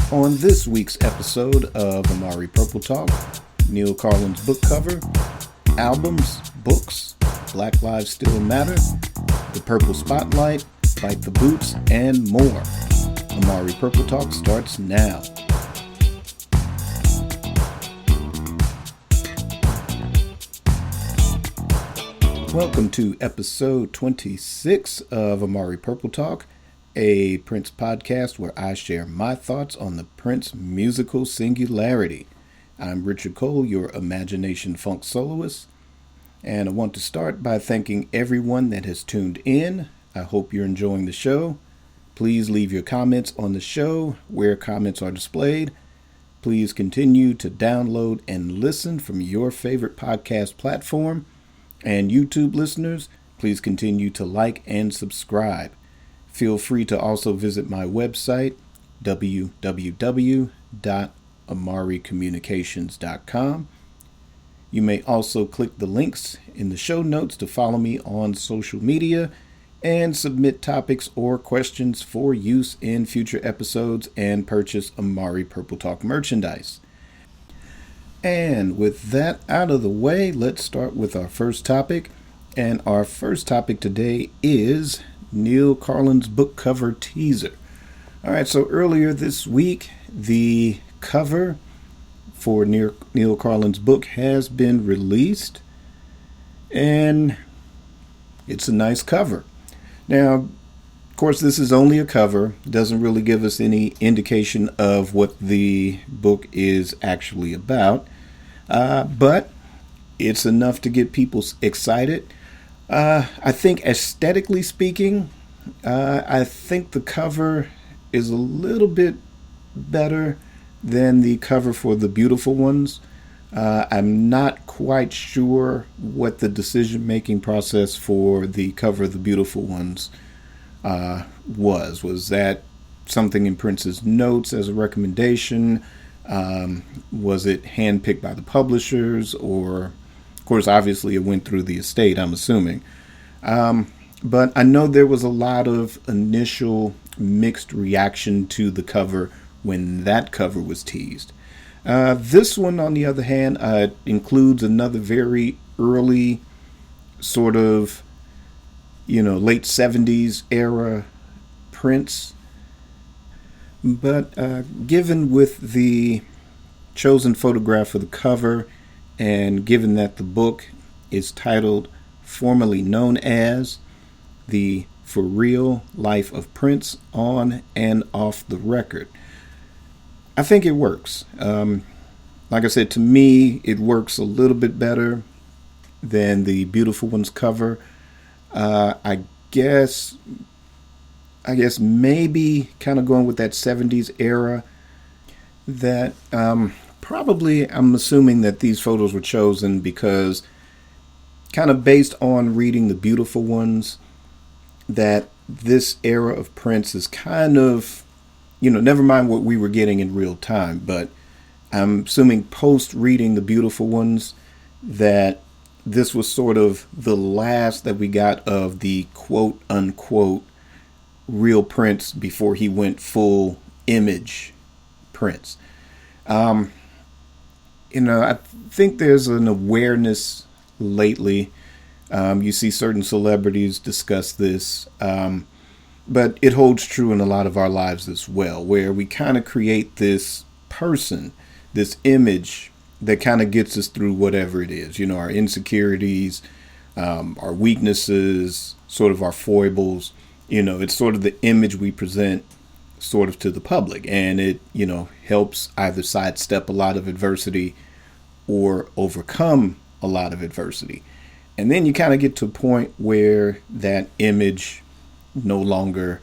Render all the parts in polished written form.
On this week's episode of Amari Purple Talk, Neal Karlen's book cover, albums, books, Black Lives Still Matter, the Purple Spotlight, Fight the Boots, and more. Amari Purple Talk starts now. Welcome to episode 26 of Amari Purple Talk, a Prince podcast where I share my thoughts on the Prince musical Singularity. I'm Richard Cole, your imagination Funksoloist, and I want to start by thanking everyone that has tuned in. I hope you're enjoying the show. Please leave your comments on the show where comments are displayed. Please continue to download and listen from your favorite podcast platform. And YouTube listeners, please continue to like and subscribe. Feel free to also visit my website, www.amaricommunications.com. You may also click the links in the show notes to follow me on social media and submit topics or questions for use in future episodes and purchase Amari Purple Talk merchandise. And with that out of the way, let's start with our first topic. And our first topic today is Neal Karlen's book cover teaser. All right, so earlier this week, the cover for Neal Karlen's book has been released, and it's a nice cover. Now, of course, this is only a cover. It doesn't really give us any indication of what the book is actually about, but it's enough to get people excited. I think aesthetically speaking, I think the cover is a little bit better than the cover for The Beautiful Ones. I'm not quite sure what the decision-making process for the cover of The Beautiful Ones was. Was that something in Prince's notes as a recommendation? Was it handpicked by the publishers? Or, of course, obviously it went through the estate, I'm assuming. But I know there was a lot of initial mixed reaction to the cover when that cover was teased. This one, on the other hand, includes another very early sort of, late 70s era Prince. But given with the chosen photograph for the cover, and given that the book is titled, formerly known as, The For Real Life of Prince on and Off the Record, I think it works. Like I said, to me, it works a little bit better than the Beautiful Ones cover. I guess maybe kind of going with that 70s era, that probably I'm assuming that these photos were chosen because kind of based on reading The Beautiful Ones, that this era of Prince is kind of, never mind what we were getting in real time, but I'm assuming post reading The Beautiful Ones that this was sort of the last that we got of the quote unquote real Prince before he went full image Prince. I think there's an awareness lately. You see certain celebrities discuss this, but it holds true in a lot of our lives as well, where we kind of create this person, this image that kind of gets us through whatever it is, our insecurities, our weaknesses, sort of our foibles. It's sort of the image we present sort of to the public, and it, helps either sidestep a lot of adversity or overcome a lot of adversity. And then you kind of get to a point where that image no longer,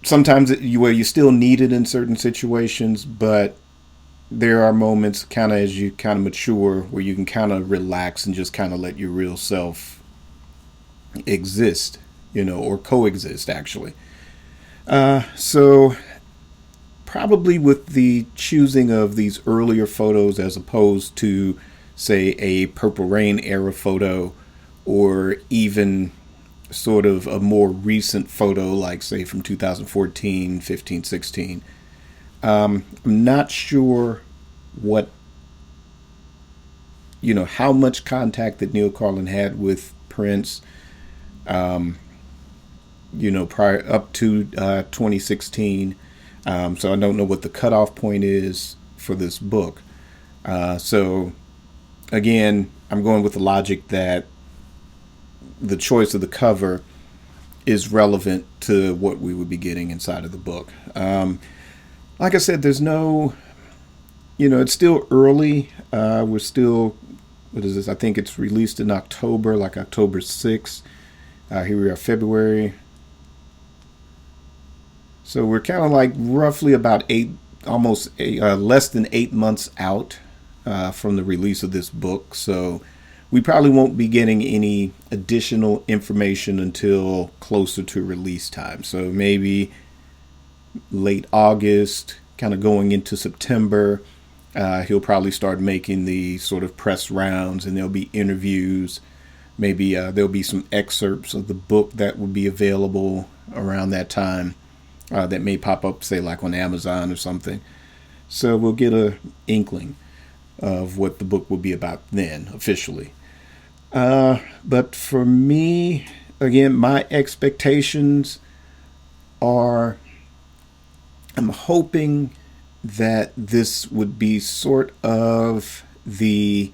sometimes where you still need it in certain situations, but there are moments kind of as you kind of mature where you can kind of relax and just kind of let your real self exist, or coexist actually. So probably with the choosing of these earlier photos as opposed to, say, a Purple Rain era photo, or even sort of a more recent photo like, say, from 2014, 15, 16, I'm not sure what, how much contact that Neal Karlen had with Prince, prior up to 2016. So I don't know what the cutoff point is for this book. So again, I'm going with the logic that the choice of the cover is relevant to what we would be getting inside of the book. Like I said, there's no, it's still early. We're still, what is this? I think it's released in October, like October 6th. Here we are, February. So we're kind of like roughly about less than 8 months out from the release of this book. So we probably won't be getting any additional information until closer to release time. So maybe late August, kind of going into September, he'll probably start making the sort of press rounds, and there'll be interviews. Maybe there'll be some excerpts of the book that will be available around that time that may pop up, say, like on Amazon or something. So we'll get a inkling of what the book will be about then, officially. But for me, again, my expectations are, I'm hoping that this would be sort of the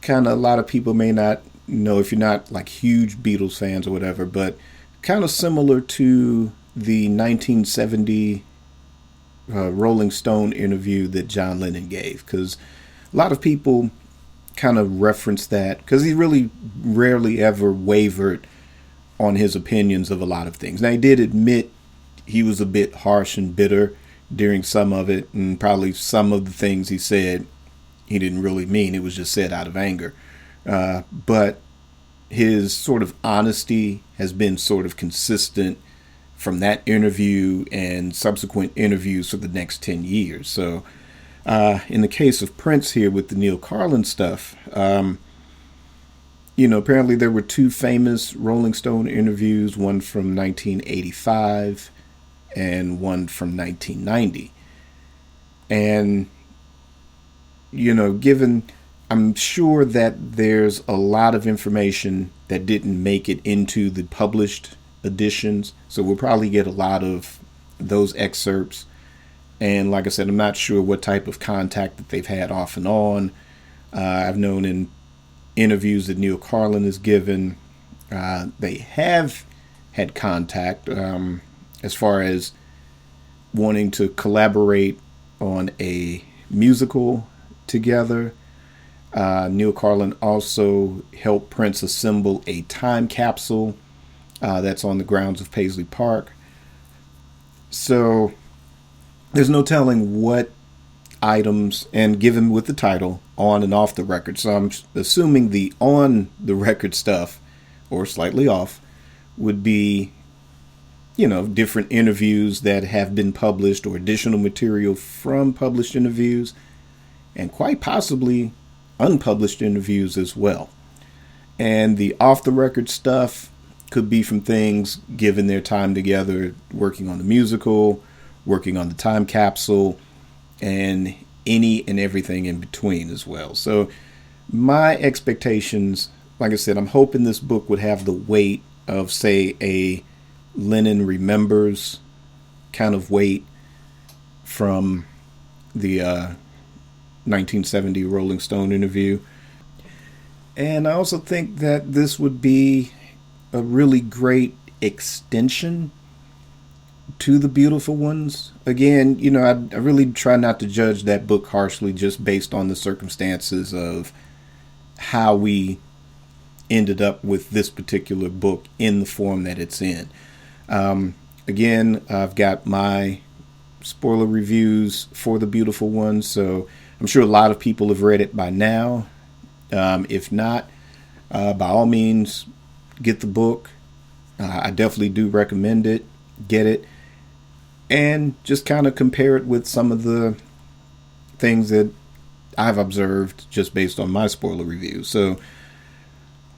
kind of, a lot of people may not know if you're not like huge Beatles fans or whatever, but kind of similar to the 1970 Rolling Stone interview that John Lennon gave, because a lot of people kind of reference that because he really rarely ever wavered on his opinions of a lot of things. Now, he did admit he was a bit harsh and bitter during some of it, and probably some of the things he said he didn't really mean. It was just said out of anger. But his sort of honesty has been sort of consistent from that interview and subsequent interviews for the next 10 years. So in the case of Prince here with the Neal Karlen stuff, apparently there were two famous Rolling Stone interviews, one from 1985 and one from 1990. And, given, I'm sure that there's a lot of information that didn't make it into the published editions. So we'll probably get a lot of those excerpts. And like I said, I'm not sure what type of contact that they've had off and on. I've known in interviews that Neal Karlen has given, they have had contact as far as wanting to collaborate on a musical together. Neal Karlen also helped Prince assemble a time capsule that's on the grounds of Paisley Park. So there's no telling what items, and given with the title on and off the record, so I'm assuming the on the record stuff, or slightly off, would be different interviews that have been published or additional material from published interviews, and quite possibly unpublished interviews as well. And the off the record stuff could be from things given their time together, working on the musical, working on the time capsule, and any and everything in between as well. So my expectations, like I said, I'm hoping this book would have the weight of, say, a Lennon Remembers kind of weight from the 1970 Rolling Stone interview. And I also think that this would be a really great extension to The Beautiful Ones. Again, I really try not to judge that book harshly just based on the circumstances of how we ended up with this particular book in the form that it's in. Again, I've got my spoiler reviews for The Beautiful Ones, so I'm sure a lot of people have read it by now. If not, by all means, get the book. I definitely do recommend it. Get it. And just kind of compare it with some of the things that I've observed just based on my spoiler review. So,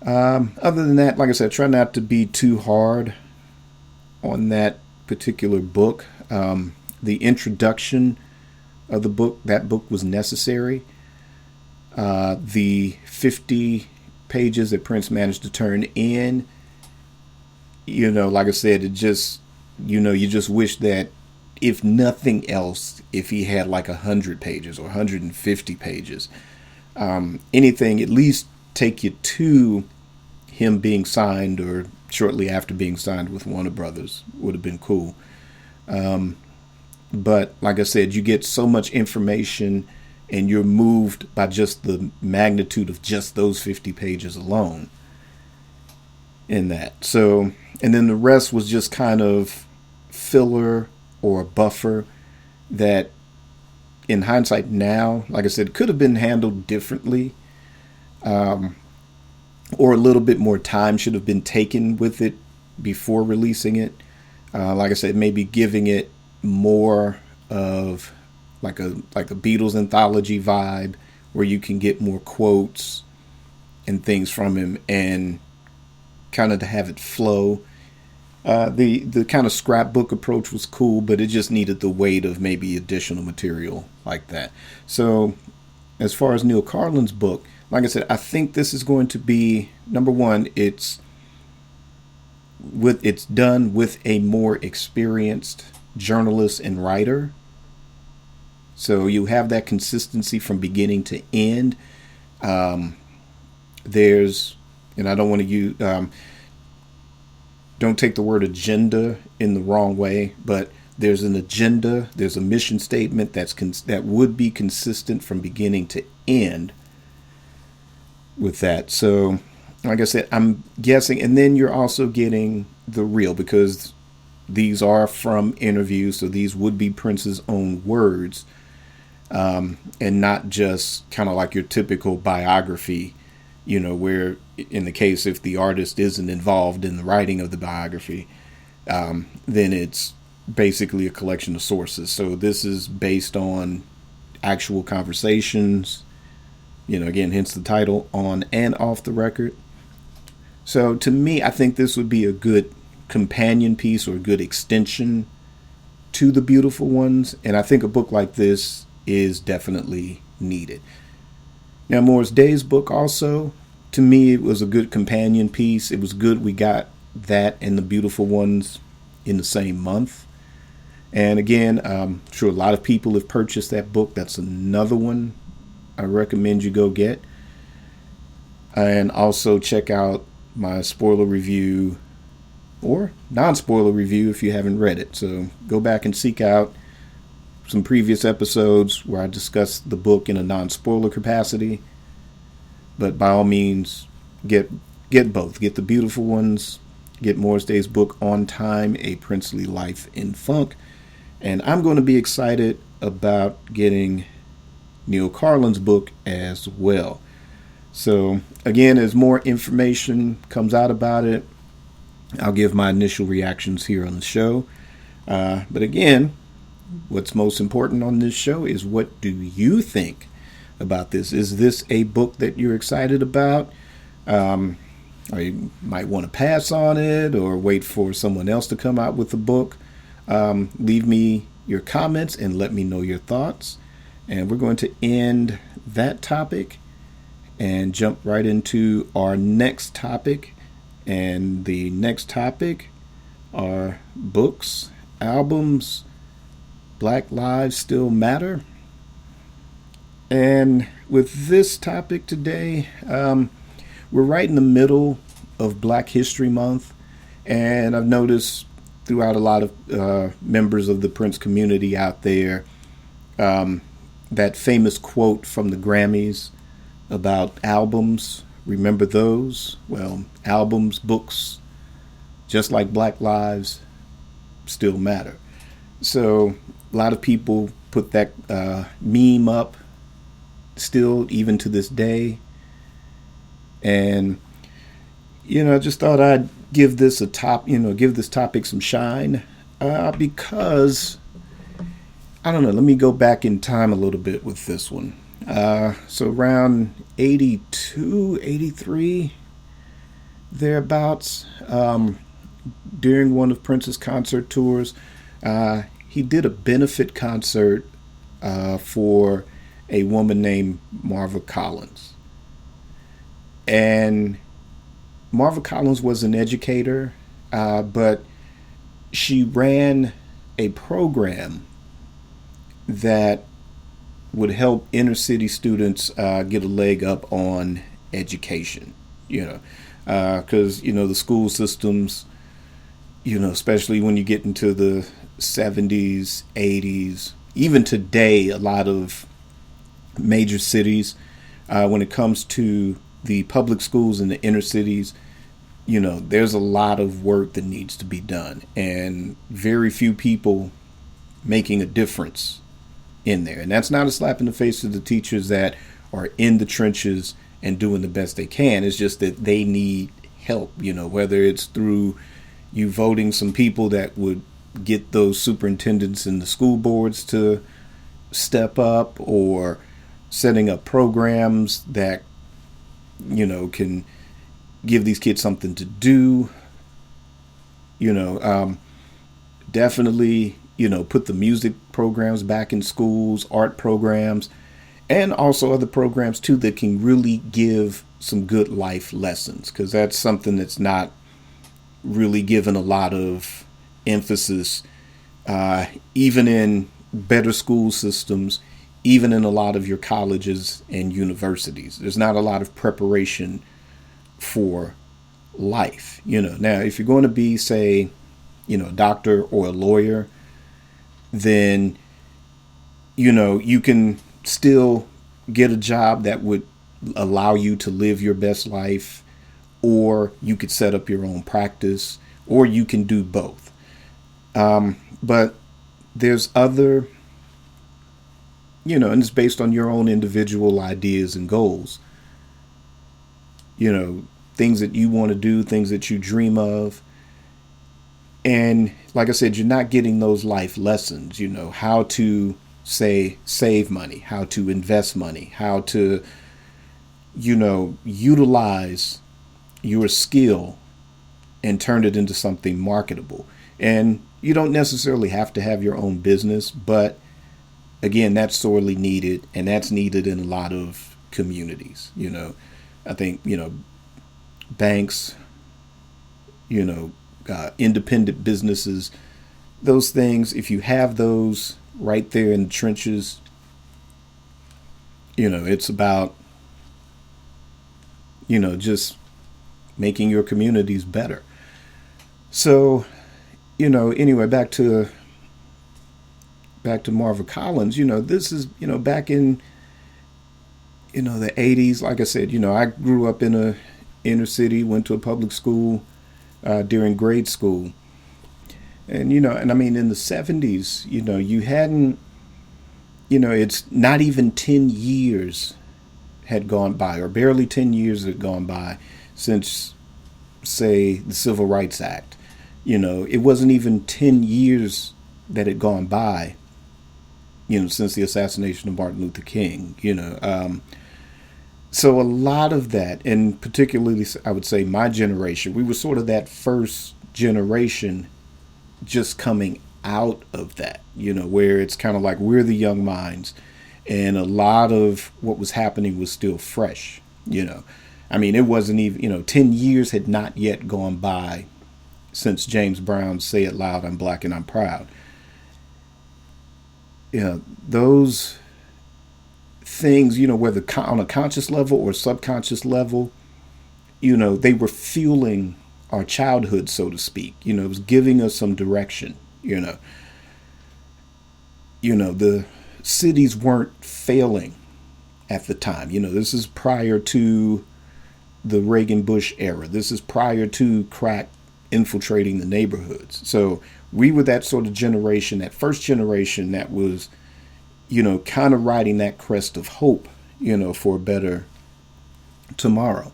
other than that, like I said, try not to be too hard on that particular book. the introduction of the book, that book was necessary. The 50 pages that Prince managed to turn in, like I said, it just, you just wish that, if nothing else, if he had like 100 pages or 150 pages, anything, at least take you to him being signed or shortly after being signed with Warner Brothers would have been cool. But like I said, you get so much information and you're moved by just the magnitude of just those 50 pages alone in that. So, and then the rest was just kind of filler or a buffer that, in hindsight now, like I said, could have been handled differently, or a little bit more time should have been taken with it before releasing it. Like I said, maybe giving it more of like a Beatles anthology vibe, where you can get more quotes and things from him, and kind of to have it flow. The kind of scrapbook approach was cool, but it just needed the weight of maybe additional material like that. So as far as Neal Karlen's book, like I said, I think this is going to be, number one, it's done with a more experienced journalist and writer. So you have that consistency from beginning to end. There's, and I don't want to use, don't take the word agenda in the wrong way, but there's an agenda, there's a mission statement that would be consistent from beginning to end with that. So, like I said, I'm guessing, and then you're also getting the real, because these are from interviews, so these would be Prince's own words, and not just kind of like your typical biography, where in the case if the artist isn't involved in the writing of the biography, then it's basically a collection of sources. So this is based on actual conversations, again, hence the title, on and off the record. So to me, I think this would be a good companion piece or a good extension to The Beautiful Ones. And I think a book like this is definitely needed. Now, Morris Day's book also, to me, it was a good companion piece. It was good we got that and The Beautiful Ones in the same month. And again, I'm sure a lot of people have purchased that book. That's another one I recommend you go get. And also check out my spoiler review or non-spoiler review if you haven't read it. So go back and seek out some previous episodes where I discussed the book in a non-spoiler capacity. But by all means, get both. Get The Beautiful Ones. Get Morris Day's book, On Time, A Princely Life in Funk. And I'm going to be excited about getting Neal Karlen's book as well. So again, as more information comes out about it, I'll give my initial reactions here on the show. But again, what's most important on this show is, what do you think about this? Is this a book that you're excited about? Or you might want to pass on it or wait for someone else to come out with the book. Leave me your comments and let me know your thoughts. And we're going to end that topic and jump right into our next topic. And the next topic are books, albums, Black Lives Still Matter. And with this topic today, we're right in the middle of Black History Month. And I've noticed throughout a lot of members of the Prince community out there, that famous quote from the Grammys about albums. Remember those? Well, albums, books, just like Black Lives, still matter. So a lot of people put that meme up still, even to this day. And, I just thought I'd give this topic some shine, because, I don't know, let me go back in time a little bit with this one. So around 82, 83, thereabouts, during one of Prince's concert tours, he did a benefit concert for a woman named Marva Collins. And Marva Collins was an educator, but she ran a program that would help inner city students get a leg up on education, because, the school systems, especially when you get into the 70s, 80s, even today, a lot of major cities, when it comes to the public schools in the inner cities, there's a lot of work that needs to be done and very few people making a difference in there. And that's not a slap in the face to the teachers that are in the trenches and doing the best they can. It's just that they need help, whether it's through you voting some people that would get those superintendents and the school boards to step up, or setting up programs that, can give these kids something to do, definitely, put the music programs back in schools, art programs, and also other programs too that can really give some good life lessons, because that's something that's not really given a lot of emphasis, even in better school systems, even in a lot of your colleges and universities. There's not a lot of preparation for life. Now, if you're going to be, say, a doctor or a lawyer, then, you can still get a job that would allow you to live your best life, or you could set up your own practice, or you can do both. But there's other, and it's based on your own individual ideas and goals, things that you want to do, things that you dream of. And like I said, you're not getting those life lessons, how to, say, save money, how to invest money, how to, utilize your skill and turn it into something marketable. And you don't necessarily have to have your own business, but again, that's sorely needed, and that's needed in a lot of communities. I think, banks, independent businesses, those things, if you have those right there in the trenches, it's about, just making your communities better. So, anyway, back to Marva Collins, this is, back in, the 80s. Like I said, I grew up in a inner city, went to a public school during grade school. And, and I mean, in the 70s, you hadn't, it's not even 10 years had gone by, or barely 10 years had gone by since, say, the Civil Rights Act. It wasn't even 10 years that had gone by, since the assassination of Martin Luther King, So a lot of that, and particularly, I would say, my generation, we were sort of that first generation just coming out of that, where it's kind of like we're the young minds, and a lot of what was happening was still fresh, I mean, it wasn't even, 10 years had not yet gone by since James Brown's Say It Loud, I'm Black and I'm Proud. Those things, whether on a conscious level or subconscious level, they were fueling our childhood, so to speak. It was giving us some direction. The cities weren't failing at the time. This is prior to the Reagan Bush era. This is prior to crack infiltrating the neighborhoods. So we were that sort of generation, that first generation that was, kind of riding that crest of hope, for a better tomorrow.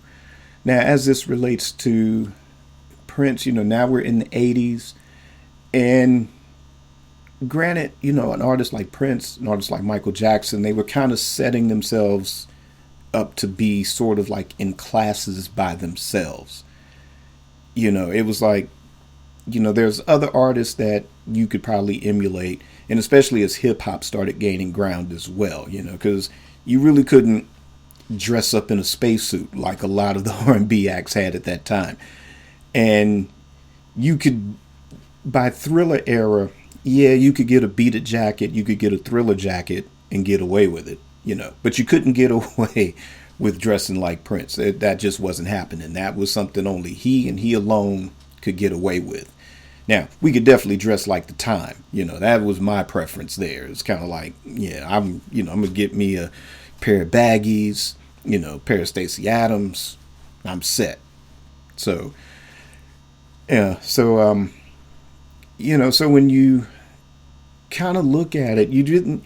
Now, as this relates to Prince, now we're in the 80s, and granted, an artist like Prince, an artist like Michael Jackson, they were kind of setting themselves up to be sort of like in classes by themselves. It was like, there's other artists that you could probably emulate, and especially as hip hop started gaining ground as well, because you really couldn't dress up in a spacesuit like a lot of the R&B acts had at that time. And you could, by Thriller era, yeah, you could get a beaded jacket, you could get a Thriller jacket and get away with it, but you couldn't get away with dressing like Prince. That just wasn't happening. That was something only he and he alone could get away with. Now, we could definitely dress like the time. That was my preference there. It's kind of like, yeah, I'm going to get me a pair of baggies, pair of Stacey Adams. I'm set. So, yeah. So, so when you kind of look at it, you didn't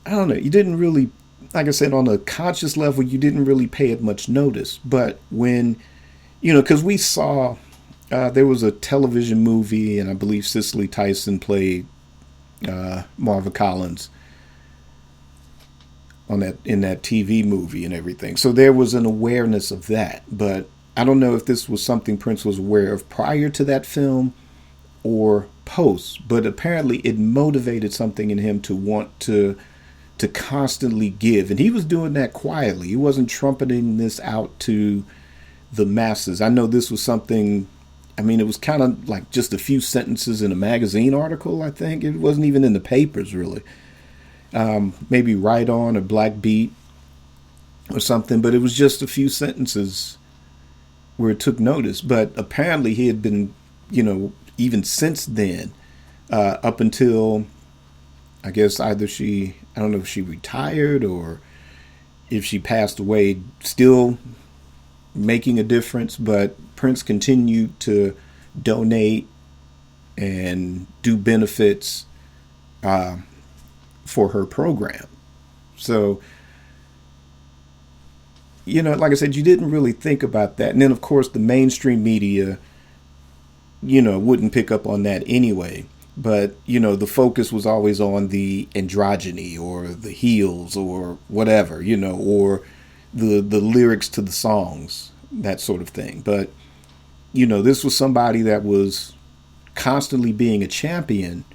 really, like I said, on a conscious level, you didn't really pay it much notice. But when, because we saw, there was a television movie, and I believe Cicely Tyson played Marva Collins in that TV movie and everything. So there was an awareness of that. But I don't know if this was something Prince was aware of prior to that film or post, but apparently it motivated something in him to want to constantly give. And he was doing that quietly. He wasn't trumpeting this out to the masses. I know this was something, it was kind of like just a few sentences in a magazine article, I think. It wasn't even in the papers, really. Maybe Right On or Black Beat or something, but it was just a few sentences where it took notice. But apparently he had been, even since then, up until, I guess I don't know if she retired or if she passed away, still making a difference. But Prince continued to donate and do benefits for her program. So, like I said, you didn't really think about that. And then, of course, the mainstream media, wouldn't pick up on that anyway. But, the focus was always on the androgyny or the heels or whatever, or the lyrics to the songs, that sort of thing. But, this was somebody that was constantly being a champion,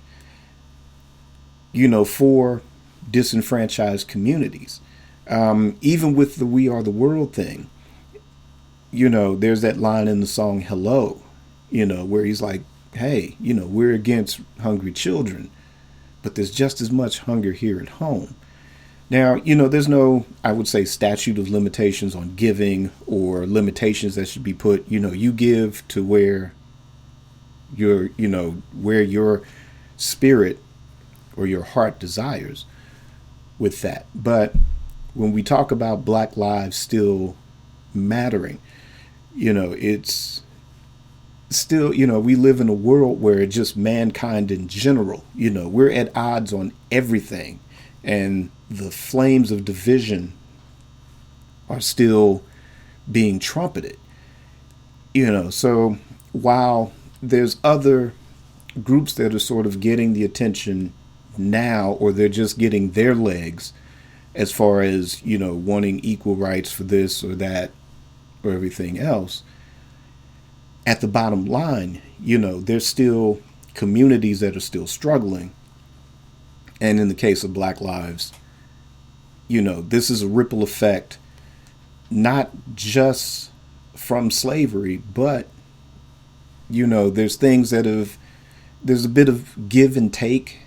for disenfranchised communities. Even with the We Are the World thing, there's that line in the song Hello, where he's like, hey, we're against hungry children, but there's just as much hunger here at home. Now, there's no, I would say, statute of limitations on giving or limitations that should be put, you give to where where your spirit or your heart desires with that. But when we talk about Black lives still mattering, it's still, we live in a world where just mankind in general, we're at odds on everything. And the flames of division are still being trumpeted. So while there's other groups that are sort of getting the attention now, or they're just getting their legs as far as, wanting equal rights for this or that or everything else, at the bottom line, there's still communities that are still struggling. And in the case of Black lives, this is a ripple effect, not just from slavery, but, there's things there's a bit of give and take,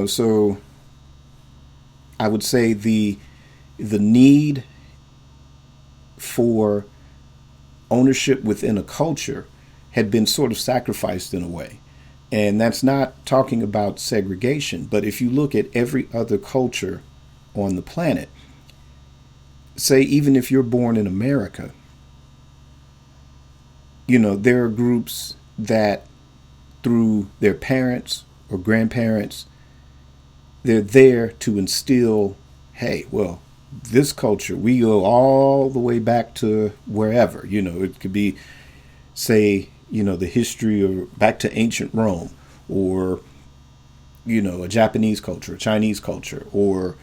so I would say the need for ownership within a culture had been sort of sacrificed in a way. And that's not talking about segregation, but if you look at every other culture on the planet, say even if you're born in America, there are groups that through their parents or grandparents, they're there to instill, hey, well, this culture, we go all the way back to wherever, it could be, say, the history of back to ancient Rome, or, a Japanese culture, a Chinese culture, or,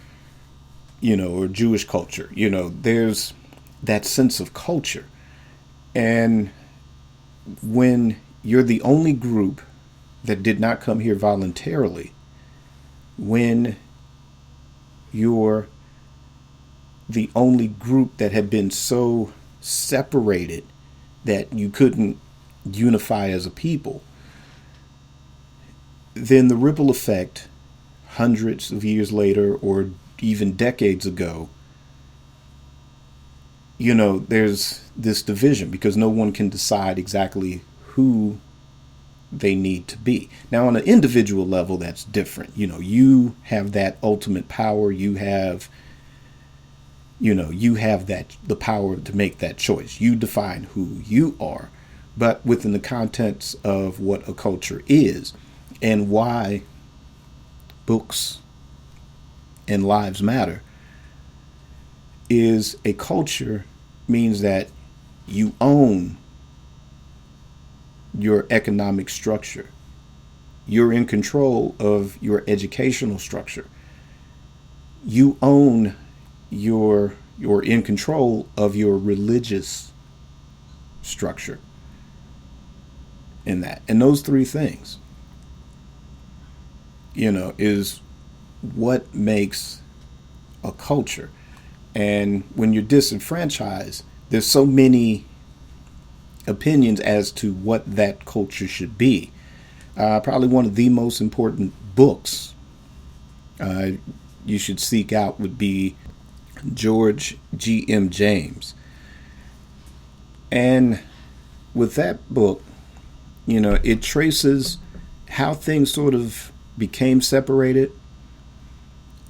or Jewish culture. There's that sense of culture. And when, you're the only group that did not come here voluntarily, when you're the only group that had been so separated that you couldn't unify as a people, then the ripple effect hundreds of years later or even decades ago, there's this division because no one can decide exactly who they need to be. Now, on an individual level, that's different. You have that ultimate power. You have the power to make that choice. You define who you are. But within the context of what a culture is and why books and lives matter, is a culture means that you own your economic structure. You're in control of your educational structure. You own you're in control of your religious structure in that. And those three things, is what makes a culture. And when you're disenfranchised, there's so many opinions as to what that culture should be. Probably one of the most important books you should seek out would be George G.M. James. And with that book, it traces how things sort of became separated.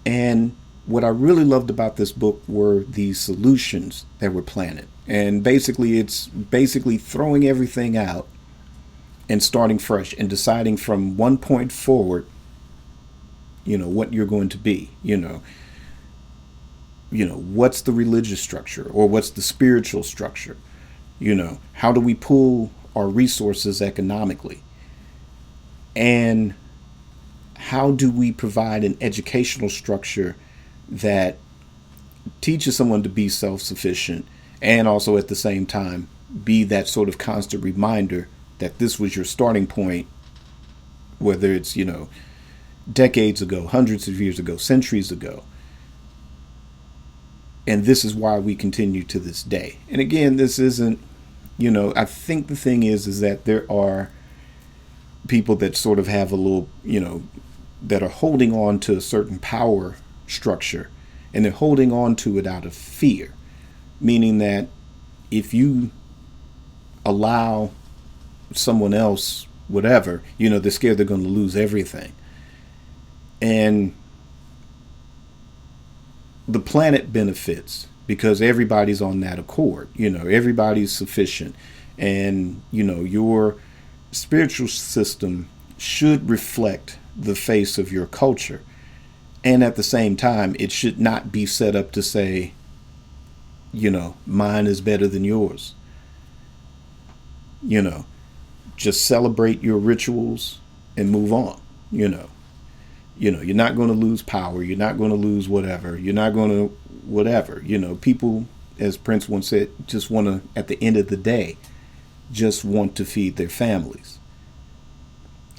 And what I really loved about this book were the solutions that were planted. And basically, it's throwing everything out and starting fresh and deciding from one point forward, what you're going to be, what's the religious structure or what's the spiritual structure? How do we pool our resources economically? And how do we provide an educational structure that teaches someone to be self-sufficient and also at the same time be that sort of constant reminder that this was your starting point, whether it's, decades ago, hundreds of years ago, centuries ago. And this is why we continue to this day. And again, this isn't, I think the thing is that there are people that sort of have a little, that are holding on to a certain power structure, and they're holding on to it out of fear, meaning that if you allow someone else, whatever, they're scared they're going to lose everything. And the planet benefits because everybody's on that accord, everybody's sufficient. And, your spiritual system should reflect the face of your culture. And at the same time, it should not be set up to say, mine is better than yours. Just celebrate your rituals and move on. You're not going to lose power. You're not going to lose whatever. You're not going to whatever. People, as Prince once said, just want to, at the end of the day, just want to feed their families.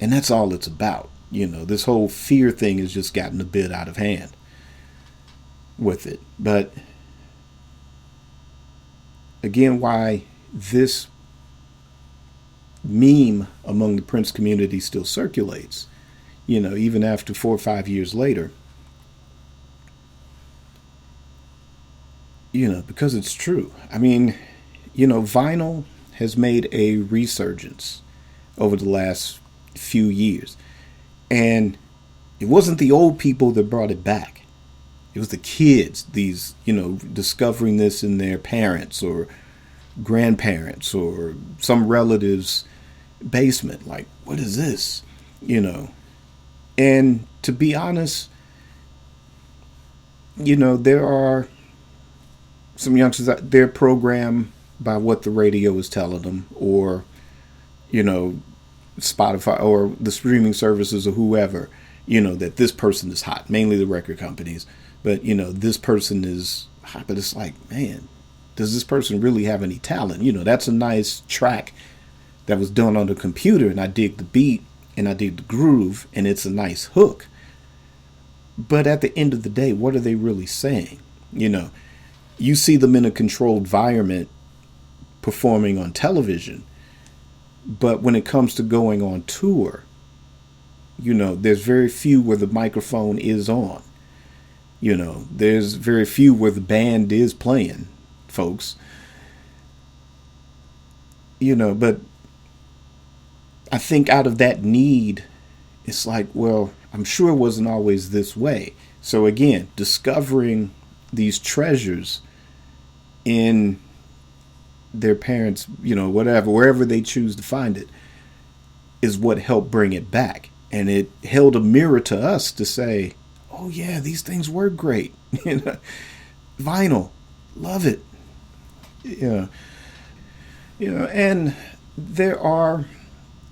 And that's all it's about. This whole fear thing has just gotten a bit out of hand with it. But again, why this meme among the Prince community still circulates, even after 4 or 5 years later, because it's true. I mean, vinyl has made a resurgence over the last few years. And it wasn't the old people that brought it back. It was the kids, these, discovering this in their parents or grandparents or some relative's basement. Like, what is this? And to be honest, there are some youngsters out there programmed by what the radio is telling them, or, Spotify or the streaming services or whoever, that this person is hot, mainly the record companies, but, this person is hot. But it's like, man, does this person really have any talent? That's a nice track that was done on the computer, and I dig the beat and I dig the groove and it's a nice hook. But at the end of the day, what are they really saying? You know, you see them in a controlled environment performing on television, but when it comes to going on tour, you know, there's very few where the microphone is on. You know, there's very few where the band is playing, folks. You know, but I think out of that need, it's like, well, I'm sure it wasn't always this way. So again, discovering these treasures in their parents, you know, whatever, wherever they choose to find it, is what helped bring it back. And it held a mirror to us to say, oh yeah, these things were great. You know, vinyl, love it. Yeah. You know, and there are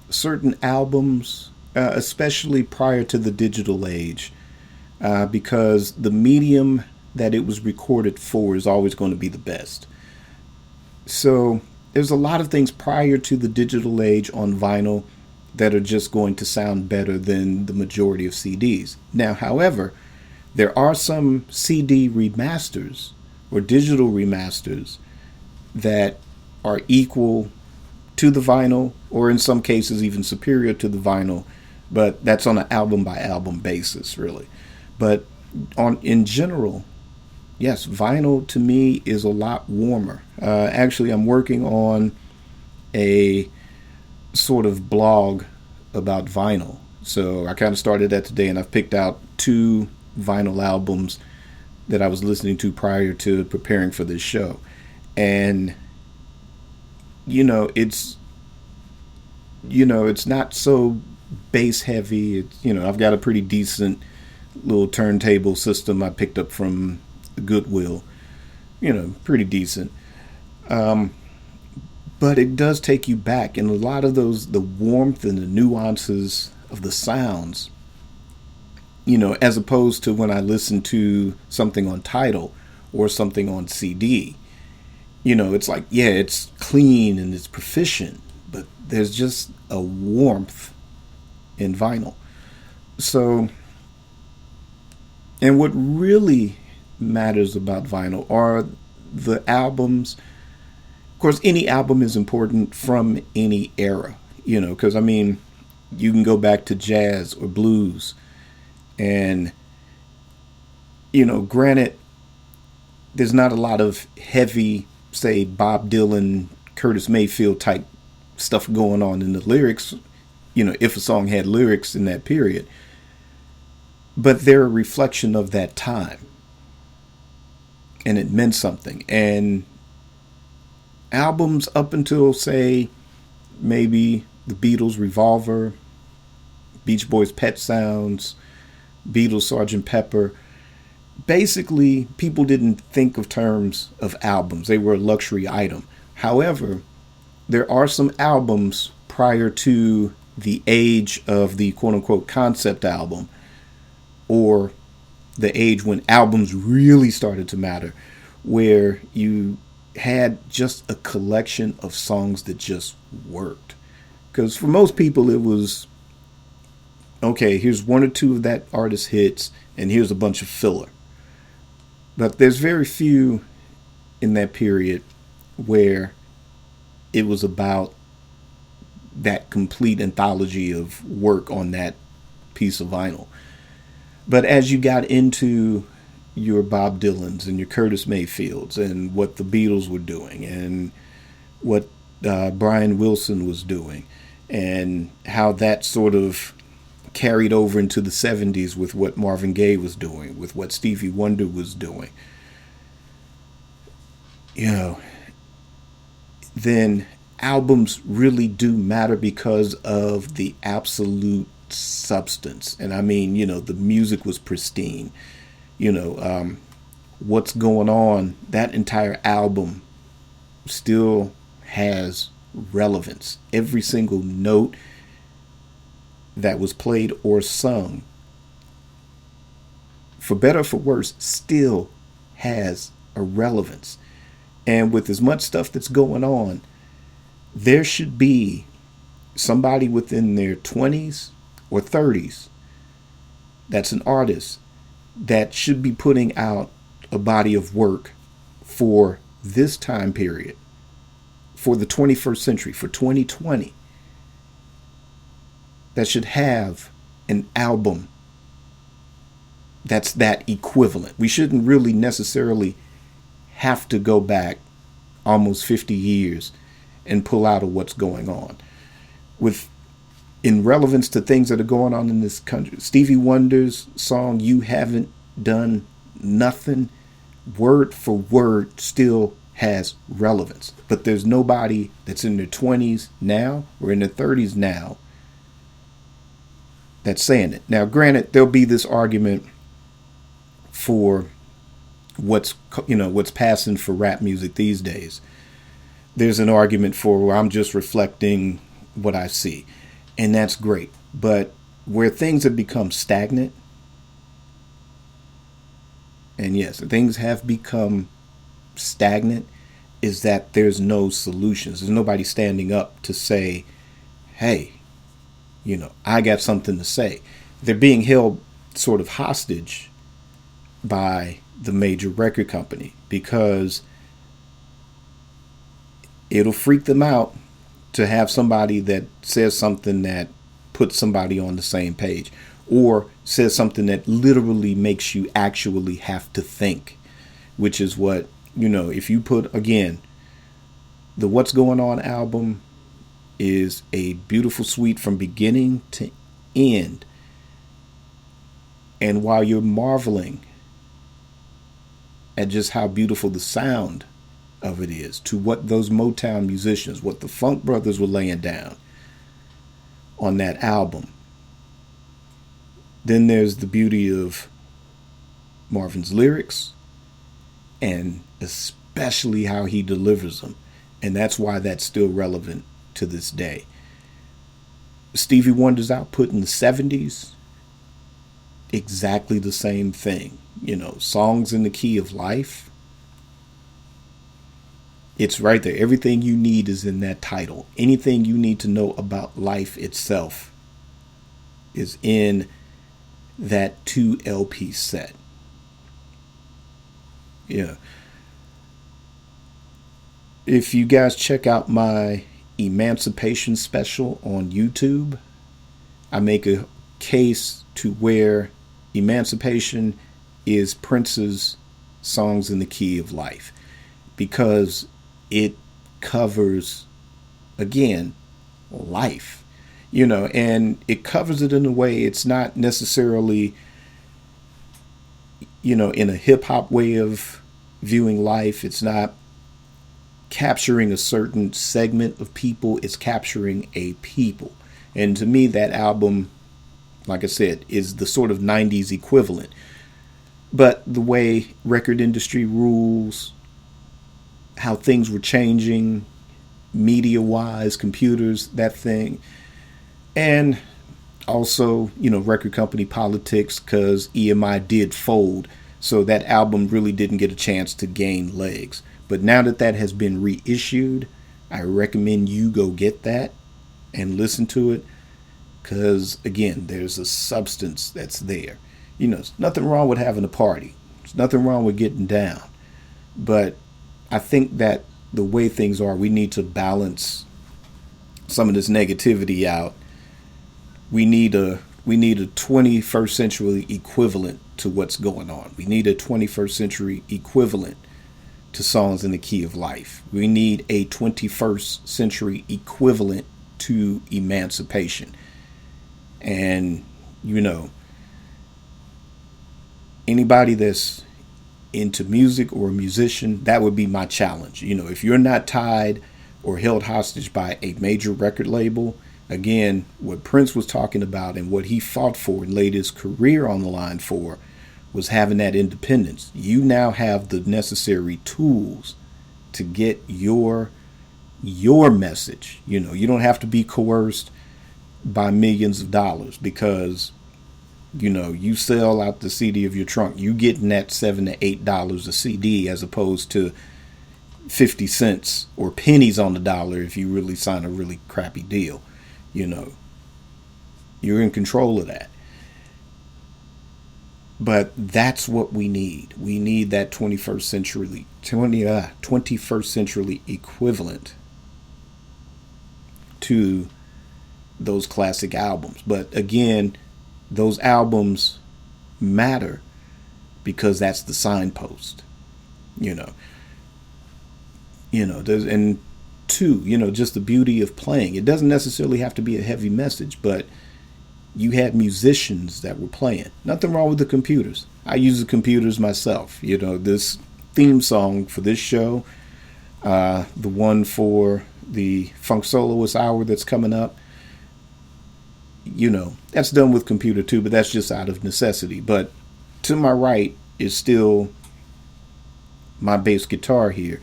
certain albums, especially prior to the digital age, because the medium that it was recorded for is always going to be the best. So there's a lot of things prior to the digital age on vinyl that are just going to sound better than the majority of CDs. Now, however, there are some CD remasters or digital remasters that are equal to the vinyl, or in some cases even superior to the vinyl, but that's on an album by album basis, really. But in general, yes, vinyl to me is a lot warmer. Actually, I'm working on a sort of blog about vinyl. So I kind of started that today, and I've picked out 2 vinyl albums that I was listening to prior to preparing for this show. And, you know, it's not so bass heavy. It's, you know, I've got a pretty decent little turntable system I picked up from Goodwill. You know, pretty decent. But it does take you back, and a lot of those, the warmth and the nuances of the sounds, you know, as opposed to when I listen to something on Tidal or something on CD, you know, it's like, yeah, it's clean and it's proficient, but there's just a warmth in vinyl. So, and what really matters about vinyl are the albums. Of course, any album is important from any era, you know, because I mean, you can go back to jazz or blues, and, you know, granted, there's not a lot of heavy, say, Bob Dylan, Curtis Mayfield type stuff going on in the lyrics, you know, if a song had lyrics in that period, but they're a reflection of that time, and it meant something. And albums up until, say, maybe the Beatles' Revolver, Beach Boys' Pet Sounds, Beatles' Sgt. Pepper, basically people didn't think of terms of albums. They were a luxury item. However, there are some albums prior to the age of the quote-unquote concept album, or the age when albums really started to matter, where you had just a collection of songs that just worked. Because for most people it was, okay, here's 1 or 2 of that artist's hits and here's a bunch of filler. But there's very few in that period where it was about that complete anthology of work on that piece of vinyl. But as you got into your Bob Dylans and your Curtis Mayfields and what the Beatles were doing and what Brian Wilson was doing and how that sort of carried over into the 70s with what Marvin Gaye was doing, with what Stevie Wonder was doing, you know, then albums really do matter because of the absolute substance. And I mean, you know, the music was pristine. You know, what's going on, that entire album still has relevance. Every single note that was played or sung, for better or for worse, still has a relevance. And with as much stuff that's going on, there should be somebody within their 20s or 30s that's an artist that should be putting out a body of work for this time period, for the 21st century, for 2020, that should have an album that's that equivalent. We shouldn't really necessarily have to go back almost 50 years and pull out of what's going on. With in relevance to things that are going on in this country, Stevie Wonder's song "You Haven't Done Nothing," word for word, still has relevance. But there's nobody that's in their 20s now or in their 30s now that's saying it. Now, granted, there'll be this argument for what's passing for rap music these days. There's an argument for, well, I'm just reflecting what I see, and that's great. But where things have become stagnant, and yes, things have become stagnant, is that there's no solutions. There's nobody standing up to say, hey, I got something to say. They're being held sort of hostage by the major record company because it'll freak them out to have somebody that says something that puts somebody on the same page, or says something that literally makes you actually have to think, which is what, if you put, again, the What's Going On album is a beautiful suite from beginning to end. And while you're marveling at just how beautiful the sound of it is, to what those Motown musicians, what the Funk Brothers were laying down on that album, then there's the beauty of Marvin's lyrics, and especially how he delivers them. And that's why that's still relevant to this day. Stevie Wonder's output in the 70s, exactly the same thing. Songs in the Key of Life. It's right there. Everything you need is in that title. Anything you need to know about life itself is in that 2 LP set. Yeah. If you guys check out my Emancipation special on YouTube, I make a case to where Emancipation is Prince's Songs in the Key of Life, because it covers, again, life, and it covers it in a way it's not necessarily, in a hip hop way of viewing life. It's not capturing a certain segment of people. It's capturing a people. And to me, that album, like I said, is the sort of 90s equivalent. But the way record industry rules, how things were changing, media-wise, computers, that thing. And also, record company politics, because EMI did fold. So that album really didn't get a chance to gain legs. But now that has been reissued, I recommend you go get that and listen to it. Because, again, there's a substance that's there. There's nothing wrong with having a party. There's nothing wrong with getting down. But I think that the way things are, we need to balance some of this negativity out. We need a 21st century equivalent to what's going on. We need a 21st century equivalent to Songs in the Key of Life. We need a 21st century equivalent to Emancipation. And, anybody that's into music or a musician, that would be my challenge. If you're not tied or held hostage by a major record label, again, what Prince was talking about and what he fought for and laid his career on the line for was having that independence. You now have the necessary tools to get your message. You don't have to be coerced by millions of dollars because you sell out the CD of your trunk. You getting that $7 to $8 a CD as opposed to 50 cents or pennies on the dollar if you really sign a really crappy deal. You know, you're in control of that. But that's what we need. We need that 21st century equivalent to those classic albums. But again, those albums matter because that's the signpost. You know. And two, just the beauty of playing. It doesn't necessarily have to be a heavy message, but you had musicians that were playing. Nothing wrong with the computers. I use the computers myself. This theme song for this show, the one for the Funksoloist hour that's coming up, that's done with computer too, but that's just out of necessity. But to my right is still my bass guitar here.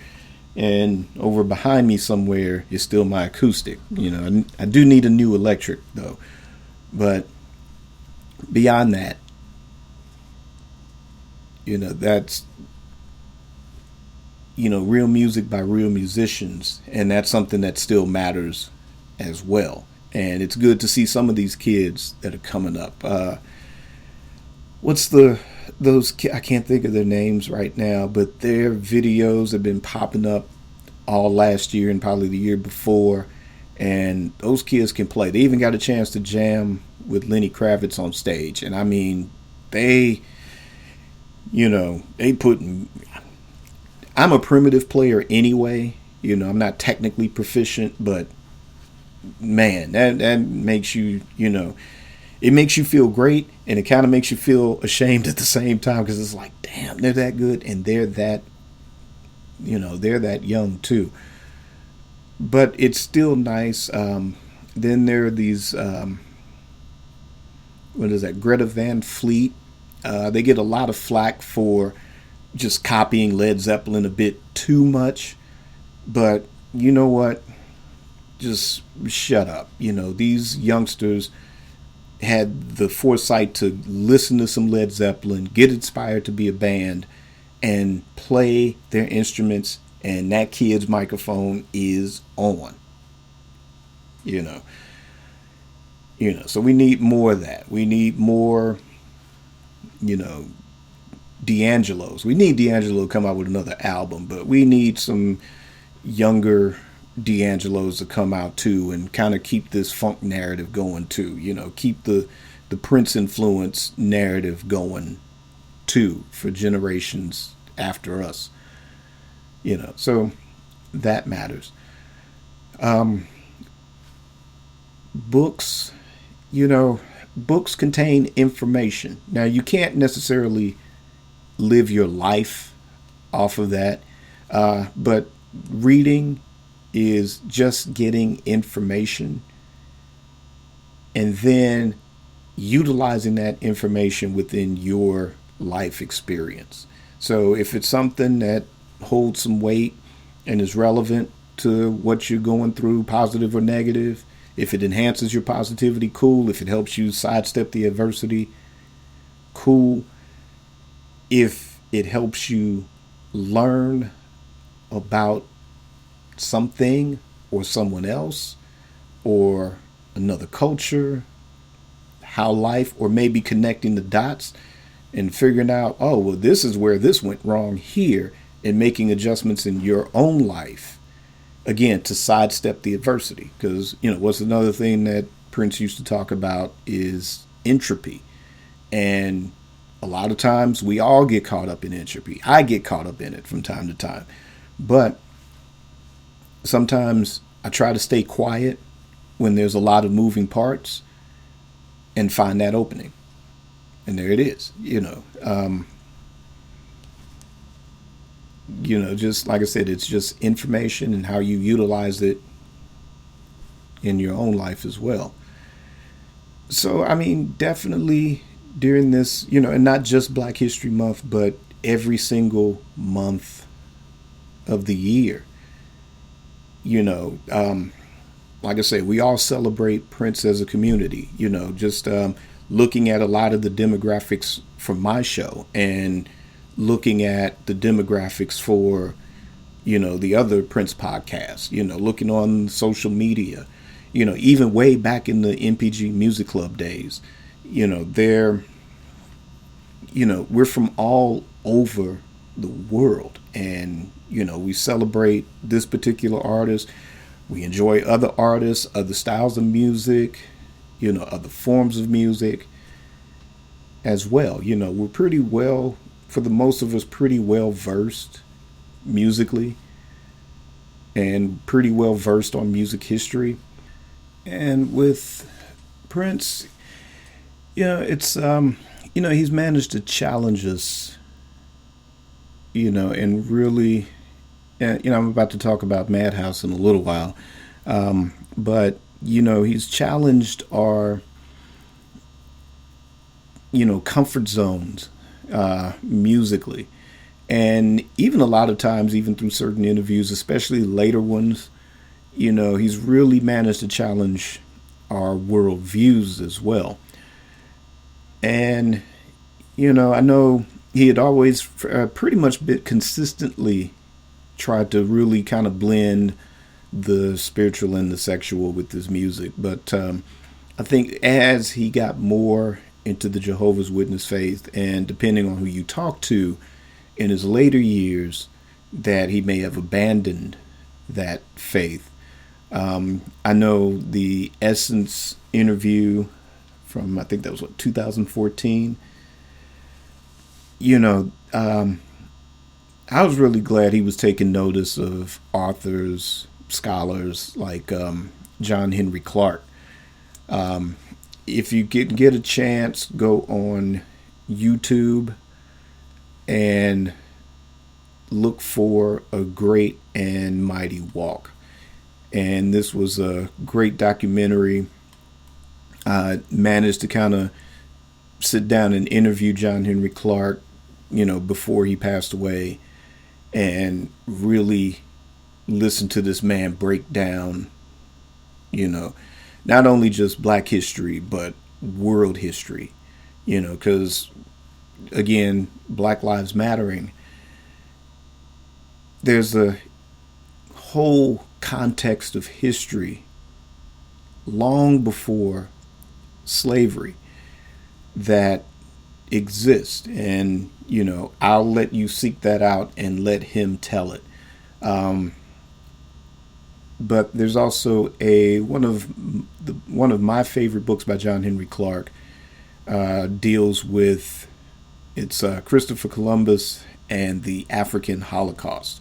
And over behind me somewhere is still my acoustic. I do need a new electric though. But beyond that, that's, real music by real musicians. And that's something that still matters as well. And it's good to see some of these kids that are coming up. I can't think of their names right now, but their videos have been popping up all last year and probably the year before. And those kids can play. They even got a chance to jam with Lenny Kravitz on stage. And I mean, I'm a primitive player anyway. I'm not technically proficient, but man, that makes you, it makes you feel great, and it kind of makes you feel ashamed at the same time, because it's like, damn, they're that good, and they're that young too. But it's still nice. Then there are these, Greta Van Fleet. They get a lot of flack for just copying Led Zeppelin a bit too much. But you know what? Just shut up. These youngsters had the foresight to listen to some Led Zeppelin, get inspired to be a band, and play their instruments, and that kid's microphone is on. So we need more of that. We need more, D'Angelo's. We need D'Angelo to come out with another album, but we need some younger D'Angelo's to come out too and kind of keep this funk narrative going too. Keep the Prince influence narrative going too for generations after us. So that matters. Books, books contain information. Now, you can't necessarily live your life off of that, but reading is just getting information and then utilizing that information within your life experience. So if it's something that holds some weight and is relevant to what you're going through, positive or negative, if it enhances your positivity, cool. If it helps you sidestep the adversity, cool. If it helps you learn about something or someone else or another culture, how life, or maybe connecting the dots and figuring out, oh, well, this is where this went wrong here, and making adjustments in your own life, again, to sidestep the adversity. Because, what's another thing that Prince used to talk about is entropy. And a lot of times we all get caught up in entropy. I get caught up in it from time to time. But sometimes I try to stay quiet when there's a lot of moving parts and find that opening. And there it is, just like I said, it's just information and how you utilize it in your own life as well. So, I mean, definitely during this, and not just Black History Month, but every single month of the year, like I say, we all celebrate Prince as a community, just looking at a lot of the demographics from my show and looking at the demographics for, the other Prince podcasts, looking on social media, Even way back in the MPG Music Club days, they're, we're from all over the world, and, we celebrate this particular artist. We enjoy other artists, other styles of music, other forms of music as well. We're pretty well, for the most of us, pretty well versed musically and pretty well versed on music history. And with Prince, it's, he's managed to challenge us, and really, I'm about to talk about Madhouse in a little while. But, he's challenged our, comfort zones musically. And even a lot of times, even through certain interviews, especially later ones, he's really managed to challenge our world views as well. And, I know he had always pretty much been consistently tried to really kind of blend the spiritual and the sexual with his music. But I think as he got more into the Jehovah's Witness faith, and depending on who you talk to in his later years, that he may have abandoned that faith. I know the Essence interview from, I think that was 2014. I was really glad he was taking notice of authors, scholars like John Henry Clark. If you get a chance, go on YouTube and look for A Great and Mighty Walk. And this was a great documentary. I managed to kind of sit down and interview John Henry Clark, before he passed away, and really listen to this man break down, not only just Black history, but world history, because, again, Black Lives Mattering, there's a whole context of history long before slavery that exists. And, I'll let you seek that out and let him tell it. But there's also one of my favorite books by John Henry Clark deals with, it's Christopher Columbus and the African Holocaust.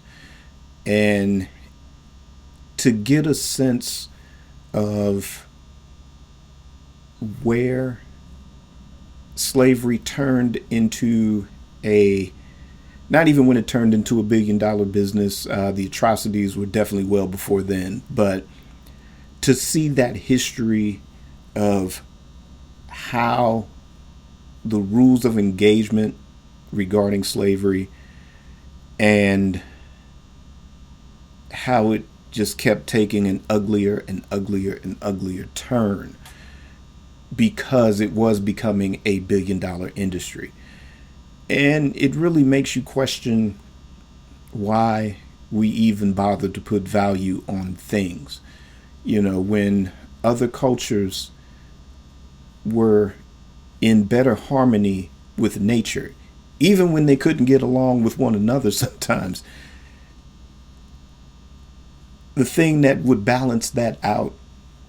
And to get a sense of where slavery turned into not even when it turned into a $1 billion business, the atrocities were definitely well before then, but to see that history of how the rules of engagement regarding slavery and how it just kept taking an uglier and uglier and uglier turn because it was becoming a $1 billion industry. And it really makes you question why we even bother to put value on things. When other cultures were in better harmony with nature, even when they couldn't get along with one another sometimes, the thing that would balance that out